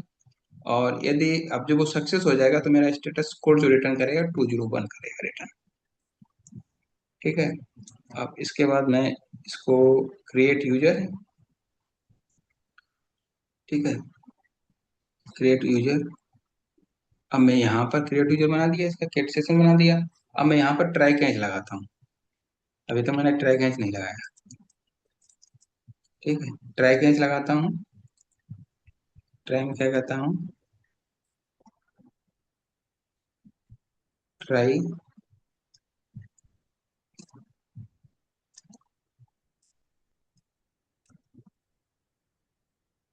और यदि अब जब वो सक्सेस हो जाएगा तो मेरा स्टेटस कोड जो रिटर्न करेगा 201 करेगा रिटर्न, ठीक है। अब इसके बाद मैं इसको क्रिएट यूजर है, ठीक है, क्रिएट यूजर। अब मैं यहाँ पर क्रिएट यूजर बना दिया, इसका गेट सेशन बना दिया। अब मैं यहाँ पर ट्राई कैच लगाता हूँ, अभी तो मैंने ट्राई कैच नहीं लगाया, ठीक है। ट्राई कैच लगाता हूँ, ट्राई में क्या कहता हूँ, ट्राई,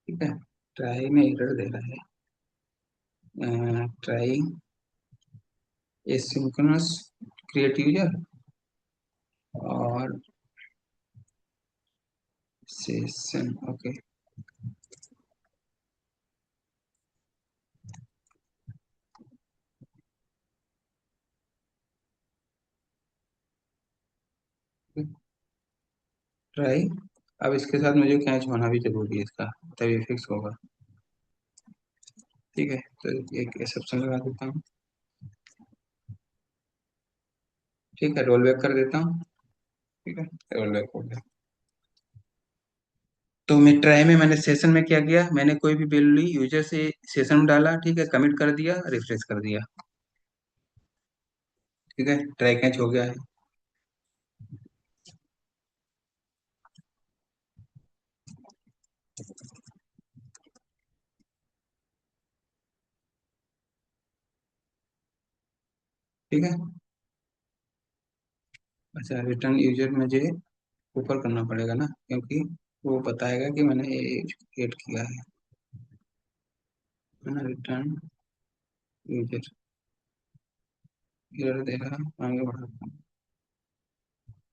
ठीक है। ट्राई में एरर दे रहा है, ट्राई एसिंक्रोनस क्रिएट यूजर और सेशन, ओके। ट्राई, अब इसके साथ मुझे कैच होना भी जरूरी है इसका, तभी फिक्स होगा, ठीक है। तो एक एक्सेप्शन लगा देता हूँ, ठीक है, रोल बैक कर देता हूँ, ठीक है, रोल बैक हो गया। तो मैं ट्राई में मैंने सेशन में क्या किया, मैंने कोई भी वैल्यू ली, यूजर से सेशन में डाला, ठीक है, कमिट कर दिया, रिफ्रेश कर दिया, ठीक है, ट्राई कैच हो गया है। ठीक है। अच्छा, रिटर्न यूजर मुझे ऊपर करना पड़ेगा ना, क्योंकि वो बताएगा कि मैंने ये क्रिएट किया है ना। रिटर्न यूजर एरर देगा, आगे बढ़ाता हूँ,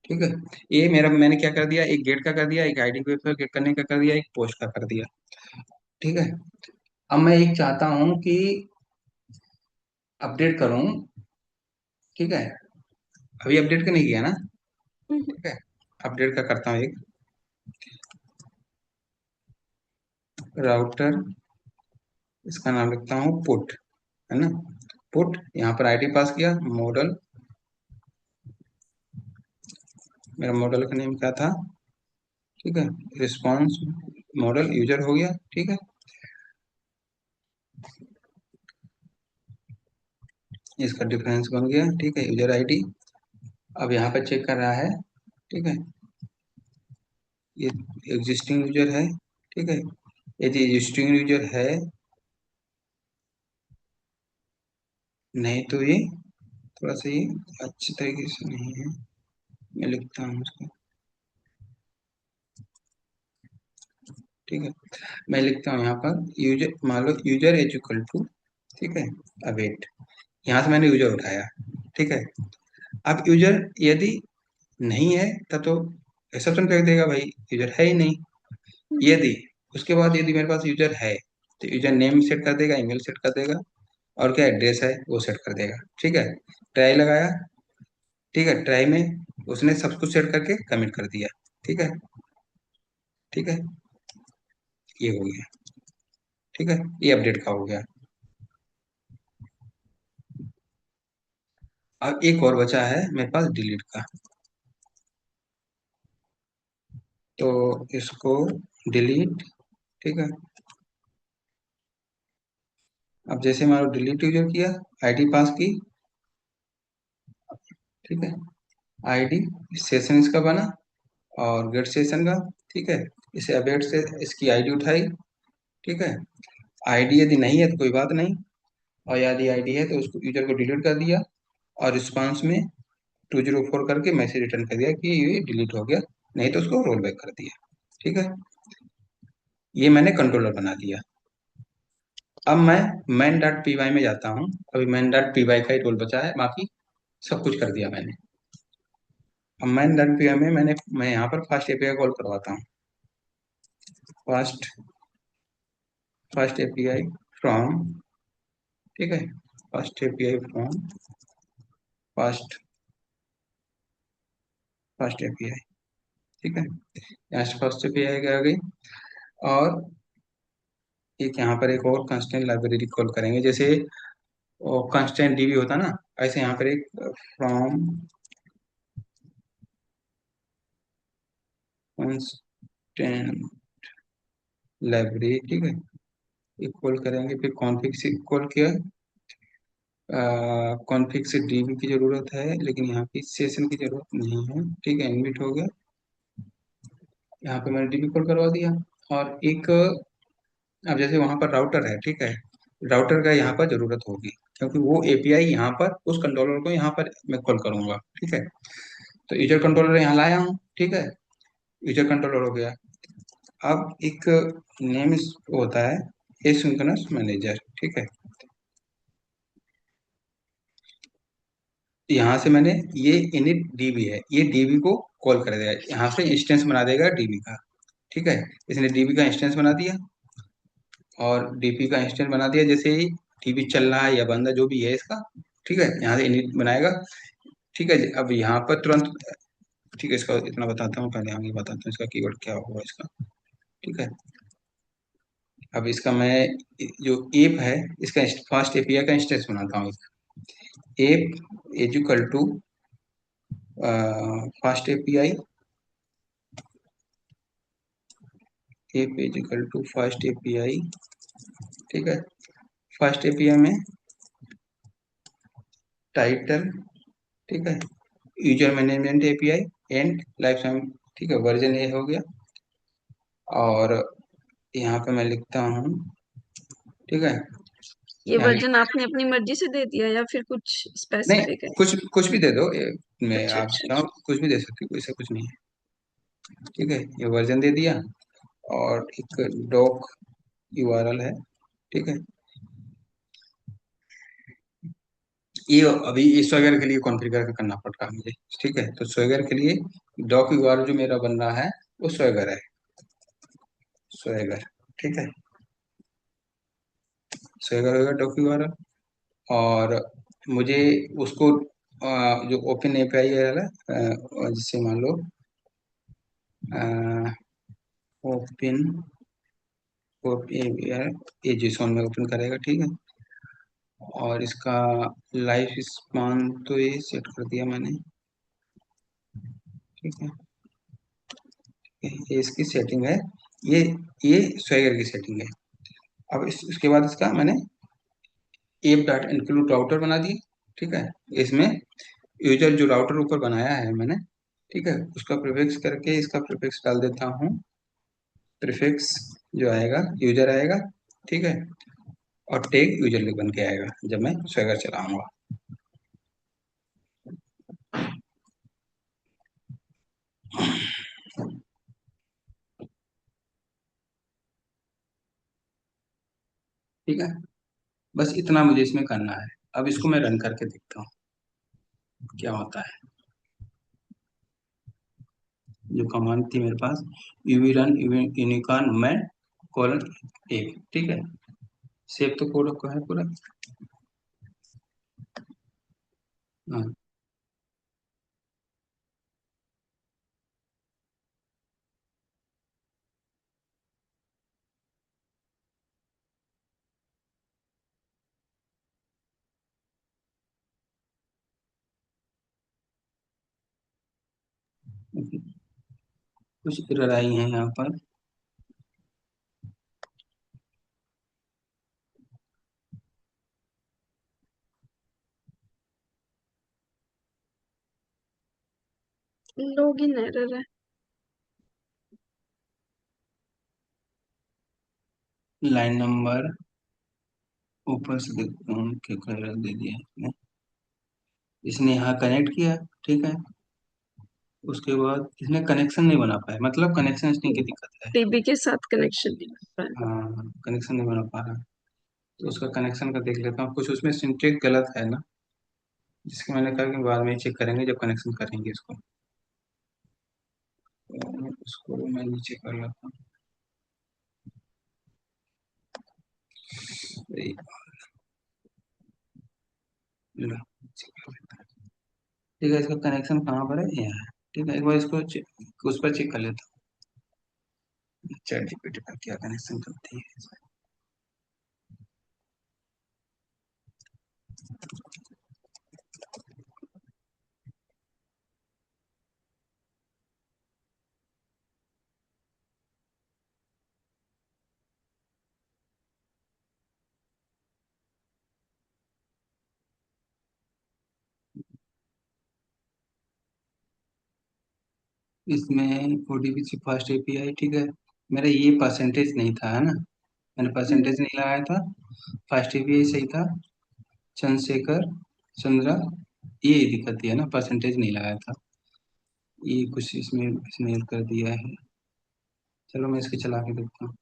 ठीक है। ये मेरा मैंने क्या कर दिया, एक गेट का कर दिया, एक आईडी वेब पर गेट करने का कर दिया, एक पोस्ट का कर दिया, ठीक है। अब मैं एक चाहता हूँ कि अपडेट करूँ, ठीक है, अभी अपडेट का नहीं किया ना, हम्म। ठीक है। अपडेट का करता हूँ एक राउटर, इसका नाम लिखता हूँ पुट, है ना। पुट, यहाँ पर आईडी पास किया, मॉडल, मेरा मॉडल का नेम क्या था, ठीक है, रिस्पॉन्स मॉडल यूजर हो गया, ठीक है। इसका डिफरेंस बन गया, ठीक है, यूजर आईडी। अब यहाँ पर चेक कर रहा है, ठीक है, ये एग्जिस्टिंग यूजर है, ठीक है। यदि एग्जिस्टिंग यूजर है, नहीं तो ये थोड़ा सा ये अच्छी तरीके से नहीं है, मैं लिखता हूँ उसको, ठीक है। मैं लिखता हूँ यहाँ पर यूजर, मान लो यूजर इज इक्वल टू, ठीक है, अवेट, यहाँ से मैंने यूजर उठाया, ठीक है। अब यूजर यदि नहीं है तब तो एक्सेप्शन कर देगा, भाई यूजर है ही नहीं। यदि उसके बाद यदि मेरे पास यूजर है तो यूजर नेम सेट कर देगा, ईमेल सेट कर देगा, और क्या एड्रेस है वो सेट कर देगा, ठीक है। ट्राई लगाया, ठीक है, ट्राई में उसने सब कुछ सेट करके कमिट कर दिया, ठीक है, ठीक है, ये हो गया, ठीक है, ये अपडेट का हो गया। अब एक और बचा है मेरे पास डिलीट का, तो इसको डिलीट, ठीक है। अब जैसे मान लो डिलीट यूजर किया, आईडी पास की, ठीक है, आईडी, सेशन इसका बना और गेट सेशन का, ठीक है। इसे अपडेट से इसकी आईडी उठाई, ठीक है। आईडी यदि नहीं है तो कोई बात नहीं, और यदि आईडी है तो उसको यूजर को डिलीट कर दिया, और रिस्पांस में 204 करके मैसेज रिटर्न कर दिया कि ये डिलीट हो गया, नहीं तो उसको रोल बैक कर दिया। ठीक है, ये मैंने कंट्रोलर बना दिया। अब मैं मैन डॉट पी वाई में जाता हूँ। अभी मैन डॉट पी वाई का ही रोल बचा है, बाकी सब कुछ कर दिया मैंने। अब मैन डॉट पी वाई में मैं यहाँ पर फास्ट एपीआई कॉल करवाता हूँ। फास्ट फास्ट एपीआई फ्रॉम, ठीक है, fast API from fast fast API. ठीक है, यहाँ से फास्ट एपीआई आ गई। और एक यहाँ पर एक और कंस्टेंट लाइब्रेरी कॉल करेंगे, जैसे कंस्टेंट डीबी होता ना, ऐसे यहाँ पर एक फ्रॉम कंस्टेंट लाइब्रेरी, ठीक है, एक कॉल करेंगे। फिर कॉन्फिग से कॉल किया, कॉन्फिग से डीबी की जरूरत है, लेकिन यहाँ की सेशन की जरूरत नहीं है। ठीक है, इनविट हो गया। यहाँ पे मैंने डीबी कॉल करवा दिया। और एक, अब जैसे वहां पर राउटर है, ठीक है, राउटर का यहाँ पर जरूरत होगी, क्योंकि वो एपीआई यहाँ पर उस कंट्रोलर को यहाँ पर मैं कॉल करूंगा। ठीक है, तो यूजर कंट्रोलर यहाँ लाया हूँ। ठीक है, यूजर कंट्रोलर हो गया। अब एक नेम होता है एसिंक्रोनस मैनेजर। ठीक है, यहाँ से मैंने, ये इनिट डीबी है, ये डीबी को कॉल कर देगा, यहाँ से इंस्टेंस बना देगा डीबी का। ठीक है, इसने डीबी का इंस्टेंस बना दिया, और डीपी का इंस्टेंस बना दिया। जैसे ही डीबी चल रहा है या बंदा जो भी है इसका, ठीक है, यहाँ से इनिट बनाएगा। ठीक है, अब यहाँ पर तुरंत, ठीक है, इसका इतना बताता हूँ, पहले आगे बताता हूँ इसका कीवर्ड क्या होगा इसका। ठीक है, अब इसका मैं जो एप है, इसका फास्ट एपीआई का इंस्टेंस बनाता हूँ। App equal to fast API, app equal to fast API. ठीक है, फास्ट एपीआई में टाइटल, ठीक है, user management API and life time. ठीक है, वर्जन ये हो गया। और यहाँ पे मैं लिखता हूँ, ठीक है, ये यहाँ वर्जन आपने अपनी मर्जी से दे दिया या फिर कुछ नहीं, स्पेसिफिक है? कुछ कुछ भी दे दो, मैं अच्छा, आप अच्छा, चाहो अच्छा। कुछ भी दे सकते हो, ऐसा कुछ नहीं है। ठीक है, ये वर्जन दे दिया। और एक डॉक यूआरएल है। ठीक है, ये अभी इस वगैरह के लिए कॉन्फ़िगर करना पड़ता है मुझे। ठीक है, तो स्वेगर के लिए डॉक यूआरएल जो मेरा बन रहा है वो स्वेगर है, स्वेगर। ठीक है, स्वेगर होगा डॉक यूआरएल। और मुझे उसको जो ओपन एपीआई है ना, जिससे मान लो ओपन एपीआई, ये JSON में ओपन करेगा। ठीक है, और इसका लाइफ स्पान तो ये सेट कर दिया मैंने। ठीक है, ये इसकी सेटिंग है, ये ये स्वेगर की सेटिंग है। अब इसके बाद इसका मैंने एप डॉट इंक्लूड राउटर बना दिया। ठीक है, इसमें यूजर जो राउटर ऊपर बनाया है मैंने, ठीक है, उसका प्रीफिक्स करके इसका प्रीफिक्स डाल देता हूँ। प्रीफिक्स जो आएगा यूजर आएगा। ठीक है, और टैग यूजर बन के आएगा जब मैं स्वेगर चलाऊंगा। ठीक है, बस इतना मुझे इसमें करना है। अब इसको मैं रन करके देखता हूँ क्या होता है। जो कमांड थी मेरे पास, UV run unicorn man colon एक। ठीक है, सेव तो कोड को है पूरा। हाँ, कुछ एरर आई है यहाँ पर। लॉगिन एरर है। लाइन नंबर ऊपर से देखता हूँ क्या एरर दे दिया है इसने। इसने यहाँ कनेक्ट किया, ठीक है। उसके बाद इसने कनेक्शन नहीं बना पाया, मतलब कनेक्शन इसने की दिक्कत है। टीबी के साथ कनेक्शन नहीं बन पाया। हाँ, कनेक्शन नहीं बना पा रहा। तो उसका कनेक्शन का देख लेता हूँ, कुछ उसमें सिंटेक्स गलत है ना, जिसके मैंने कहा कि बाद में चेक करेंगे जब कनेक्शन करेंगे इसको। तो उसको मैं नीचे कर लेता हूँ। लो, नीचे कर लेता हूँ। ठीक है, इसका कनेक्शन कहाँ पर है, यहाँ है। ठीक है, एक बार इसको उस पर चेक कर लेता हूँ, चैट जीपीटी पर क्या कनेक्शन करती है। इसमें ओडीबी फर्स्ट एपीआई, ठीक है। मेरा ये परसेंटेज नहीं था, है ना, मैंने हम्म, परसेंटेज नहीं लगाया था। फर्स्ट एपीआई सही था, चंद्रशेखर, चंद्रा, ये दिक्कत थी, है ना, परसेंटेज नहीं लगाया था। ये कुछ इसमें इसने error कर दिया है। चलो मैं इसके चला के देखता हूँ।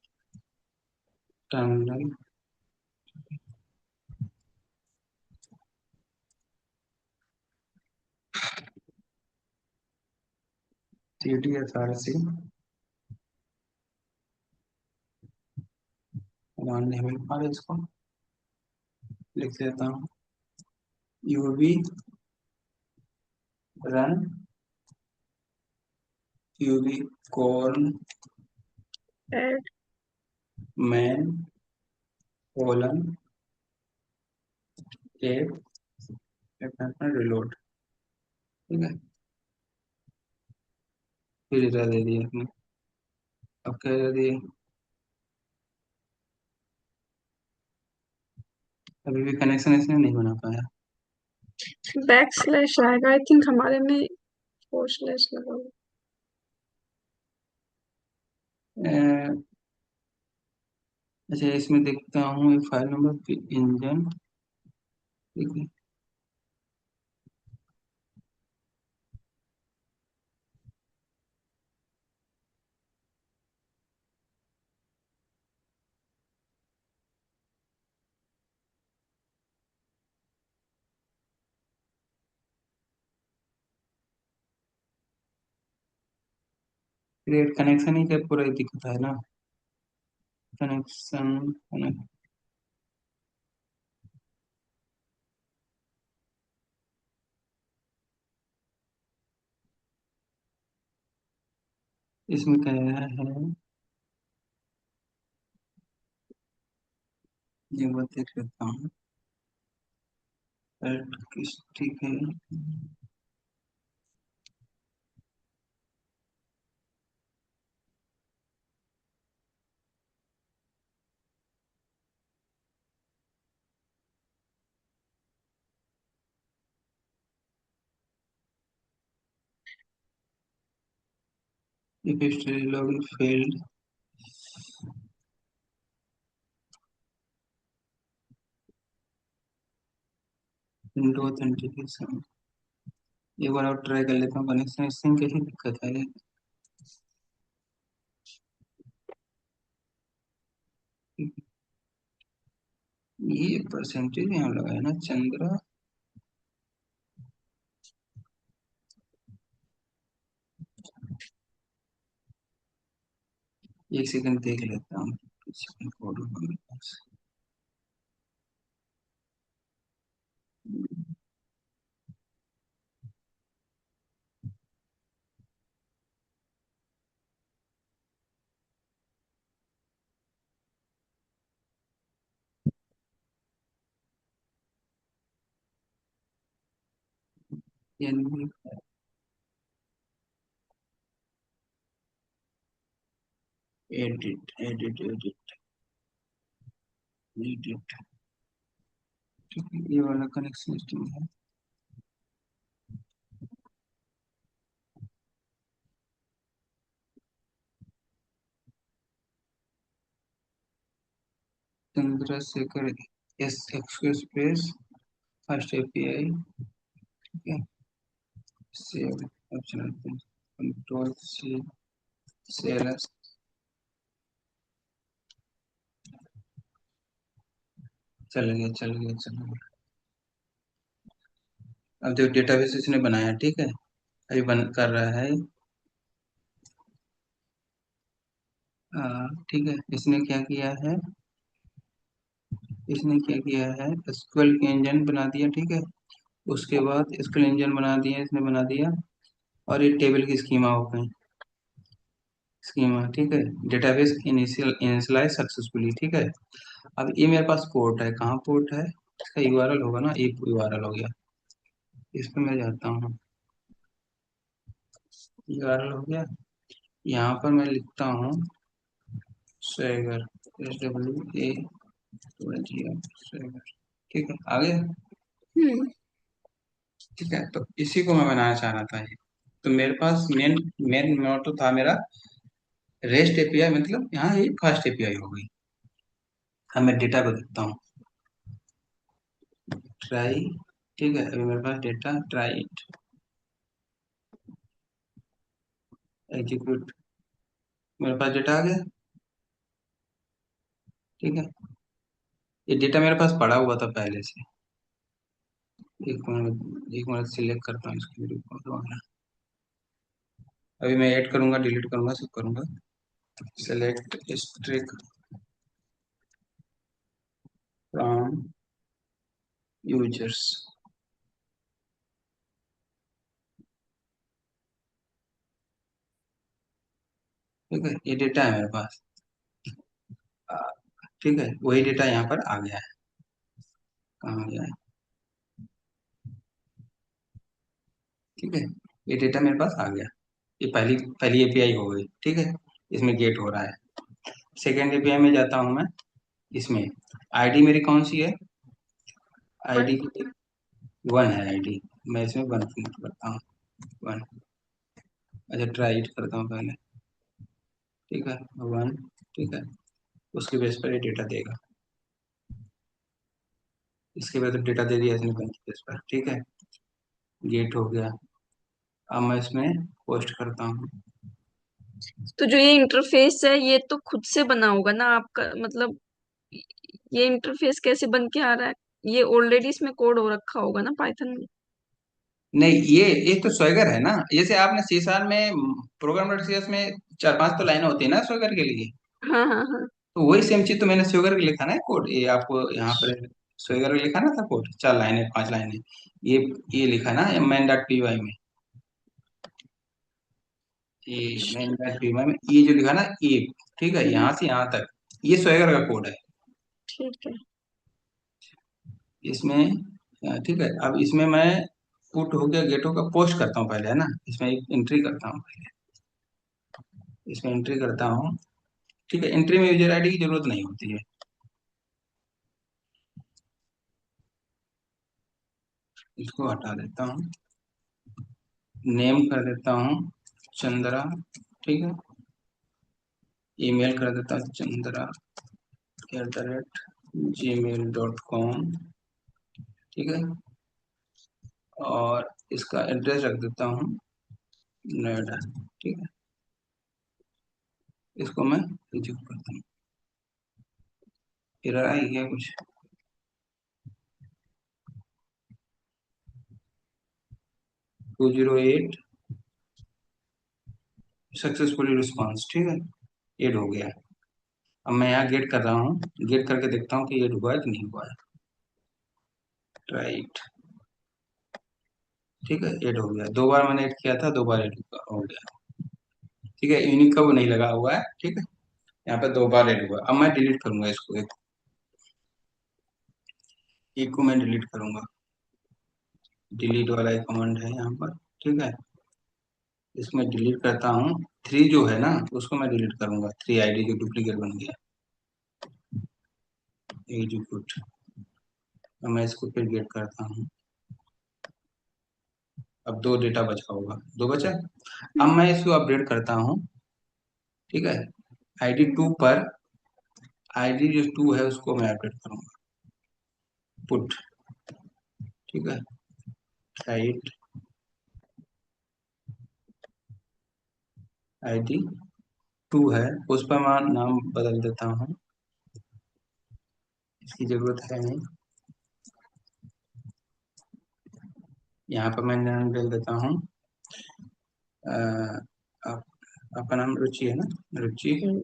Terminal, T D S R C, मान नहीं मिल पा रहा इसको, लिख देता हूँ। UV run, uvicorn, add. Main, colon, app, reload, ठीक है। फिर इधर दे दिया अपने, अब क्या दे दिए, अभी भी कनेक्शन इसने नहीं बना पाया। बैक स्लैश आएगा आई थिंक, हमारे में फोर स्लैश लगा हुआ। अ, अच्छा, इसमें देखता हूँ फाइल नंबर इंजन, ठीक है। क्रिएट कनेक्शन ही क्या पूरा ही दिखता है ना, कनेक्शन, कनेक्ट, इसमें क्या है, ये बात देख लेता हूँ। किस, ठीक है। if history login failed, window authentication, एक बार और ट्राई कर लेता हूँ, कनेक्शन इसमें कैसी दिक्कत है। ये परसेंटेज यहाँ लगा है ना, चंद्रा। एक सेकंड देख लेता हूँ, एक सेकंड कोड होगा मेरे पास। एडिट एडिट एडिट एडिट, ठीक है, ये वाला कनेक्शन सिस्टम है। Chandrashekhar, S express, first API, ठीक है, save option, control C, cells, चल गया चल गया चल गया। अब जो डेटाबेस इसने बनाया, ठीक है, अभी बन कर रहा है। ठीक है, इसने क्या किया है, इसने क्या किया है, एसक्यूएल के इंजन बना दिया, ठीक है। उसके बाद एसक्यूएल इंजन बना दिया, इसने बना दिया, और ये टेबल की स्कीमा हो गई, स्कीमा, ठीक है। डेटाबेस इनिशियल इनिशियलाइज सक्सेसफुली, ठीक है। अब ये मेरे पास पोर्ट है, कहाँ पोर्ट है, इसका यूआरएल होगा ना, ये यूआरएल हो गया। इस पे मैं जाता हूँ, यूआरएल हो गया। यहाँ पर मैं लिखता हूँ सेगर, SWA सेगर, ठीक है, आगे। हम्म। ठीक है, तो इसी को मैं बनाना चाह रहा था ये। तो मेरे पास मेन मेन मोटो था मेरा रेस्ट एपीआई, मतलब यहाँ ये फास्ट एपीआई हो गई। अब मैं डेटा को देखता हूँ, ट्राई, ठीक है, अभी मेरे पास डेटा ट्राई इट, एग्जीक्यूट, मेरे पास डेटा आ गया, ठीक है। ये डेटा मेरे पास पड़ा हुआ था पहले से। एक मिनट सिलेक्ट करता हूँ इसकी रिपोर्ट वगैरह। अभी मैं ऐड करूंगा, डिलीट करूंगा, सब करूंगा। सेलेक्ट स्ट्रिक फ्रॉम यूजर्स, ठीक है, ये डेटा है मेरे पास। आ, ठीक है, वही डेटा यहाँ पर आ गया है, कहाँ गया है, ठीक है, ये डेटा मेरे पास आ गया। ये पहली पहली एपीआई हो गई, ठीक है, इसमें गेट हो रहा है। सेकेंड एपीआई में जाता हूँ मैं, इसमें आईडी मेरी कौन सी है, आईडी 1 है आईडी, मैं इसमें 1 करता हूँ, 1। अच्छा, ट्राई इट करता हूँ पहले, ठीक है, 1, ठीक है, उसके बेस पर ये डेटा देगा। इसके बाद डेटा दे दिया इसने 1 के बेस पर, ठीक है, गेट हो गया। अब मैं इसमें पोस्ट करता हूँ। तो जो ये इंटरफेस है ये तो खुद से बना होगा ना आपका, मतलब ये इंटरफेस कैसे बन के आ रहा है? ये ऑलरेडी इसमें कोड हो रखा होगा ना पाइथन में। नहीं, ये तो स्वेगर है ना, जैसे आपने सी शार्प में प्रोग्राम डॉट सी में 4-5 तो लाइन होती है ना स्वेगर के लिए। हाँ हाँ हाँ। तो वही सेम चीज तो मैंने स्वेगर के लिखा ना कोड, ये आपको यहाँ पर स्वेगर के लिखा ना था कोड, 4 लाइनें 5 लाइनें, ये ये लिखा ना मैन डॉट पी वाई में, ये मैन डॉट पी वाई में ये जो लिखा ना, ये, ठीक है, यहाँ से यहाँ तक ये स्वेगर का कोड है। ठीक है। इसमें ठीक है, अब इसमें मैं पुट हो गया, गेट होगा, पोस्ट करता हूँ पहले, है ना, इसमें एक एंट्री करता हूँ पहले, इसमें एंट्री करता हूँ, ठीक है। एंट्री में यूजर आईडी की जरूरत नहीं होती है, इसको हटा देता हूँ, नेम कर देता हूँ चंद्रा, ठीक है, ईमेल कर देता हूँ chandra@gmail.com, ठीक है, और इसका एड्रेस रख देता हूँ नोएडा, ठीक है। इसको मैं एग्जीक्यूट करता हूँ, एरर आई क्या कुछ, 208 सक्सेसफुली रिस्पॉन्स, ठीक है, एड हो गया। अब मैं यहाँ गेट कर रहा हूँ, गेट करके देखता हूँ कि एड हुआ है कि नहीं हुआ है, राइट, ठीक है, एड हो गया। 2 बार मैंने एड किया था, 2 बार एड हो गया, ठीक है, यूनिक का वो नहीं लगा हुआ है, ठीक है, यहाँ पे 2 बार एड हुआ। अब मैं डिलीट करूंगा इसको, एक को मैं डिलीट करूंगा, डिलीट वाला एक कमांड है यहाँ पर, ठीक है, इसमें डिलीट करता हूँ। 3 जो है ना, उसको मैं डिलीट करूंगा, 3 आईडी जो डुप्लीकेट बन गया, एग्जीक्यूट। अब मैं इसको फिर गेट करता हूँ, अब 2 डेटा बचा होगा, 2 बचा। अब हम्म। मैं इसको अपडेट करता हूँ, ठीक है, आईडी 2 पर, आईडी जो 2 है उसको मैं अपडेट करूंगा, पुट, ठीक है, साइट ID 2 है, उस पर मैं नाम बदल देता हूँ, इसकी जरूरत है नहीं। यहाँ पर मैं नाम डाल देता हूँ, अ, आपका नाम रुचि है ना, रुचि, हम्म,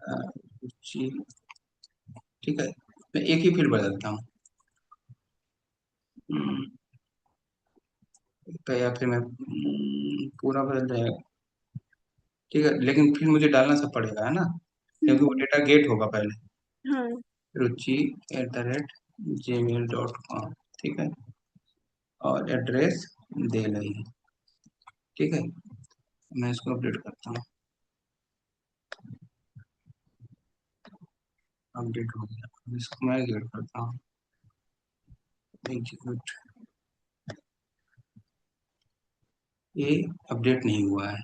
अ, रुचि, ठीक है। मैं एक ही फील्ड बदलता हूँ, तो या फिर मैं पूरा बदल जाएगा, ठीक है, लेकिन फिर मुझे डालना सब पड़ेगा, है ना, क्योंकि वो हम्म, डेटा गेट होगा पहले। हाँ रुचि @gmail.com, ठीक है, और एड्रेस दे रही है, ठीक है। मैं इसको अपडेट करता हूँ, अपडेट हो गया, अब इसको मैं एडिट करता हूँ, एग्जीक्यूट, ये अपडेट नहीं हुआ है।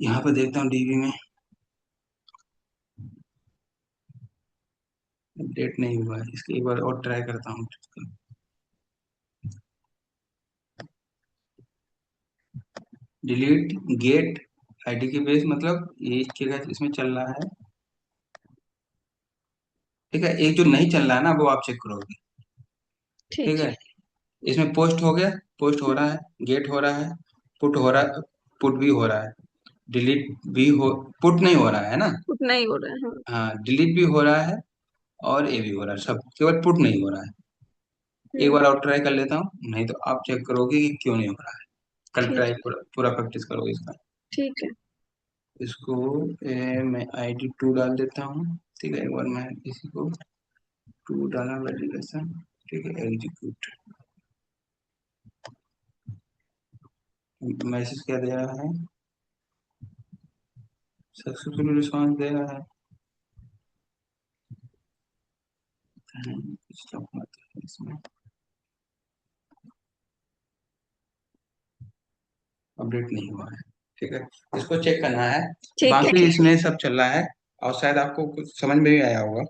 यहाँ पर देखता हूँ DB में, अपडेट नहीं हुआ है, इसके एक बार और ट्राई करता हूँ। डिलीट गेट ID की बेस, मतलब ये इसके जगह इसमें चल रहा है, ठीक है। एक जो नहीं चल रहा है ना, वो आप चेक करोगे, ठीक ठीक है। है। इसमें पोस्ट हो गया, पोस्ट हो हम्म, रहा है, गेट हो रहा है, पुट हो रहा है, पुट भी हो रहा है, डिलीट भी हो, पुट नहीं हो रहा है ना, उतना ही हो रहा है, हाँ। हाँ, डिलीट भी हो रहा है और ये भी हो रहा है, सब, केवल पुट नहीं हो रहा है। एक हम्म, बार और ट्राई कर लेता हूँ, नहीं तो आप चेक करोगे कि क्यों नहीं हो रहा है। कल ठीक ट्राई है। पूरा पूरा प्रैक्टिस करोगे इसका। ठीक है। इसको मैं ID 2 डाल देता हूँ, ठीक है। एक बार मैं इसी को 2 डाला, वैलिडेशन, ठीक है, एग्जीक्यूट, मैसेज क्या दे रहा है, सक्सेसफुल रिस्पॉन्स दे रहा है। इसका मतलब है इसमें अपडेट नहीं हुआ है, ठीक है, इसको चेक करना है। ठीक है। बाकी ठीक है। इसमें सब चल रहा है, और शायद आपको कुछ समझ में भी आया होगा,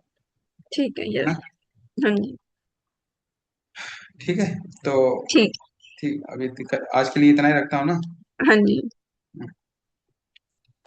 ठीक है, है यस। ना, हाँ जी। ठीक है। तो ठीक। ठीक, अभी आज के लिए इतना ही रखता हूँ ना। हाँ जी।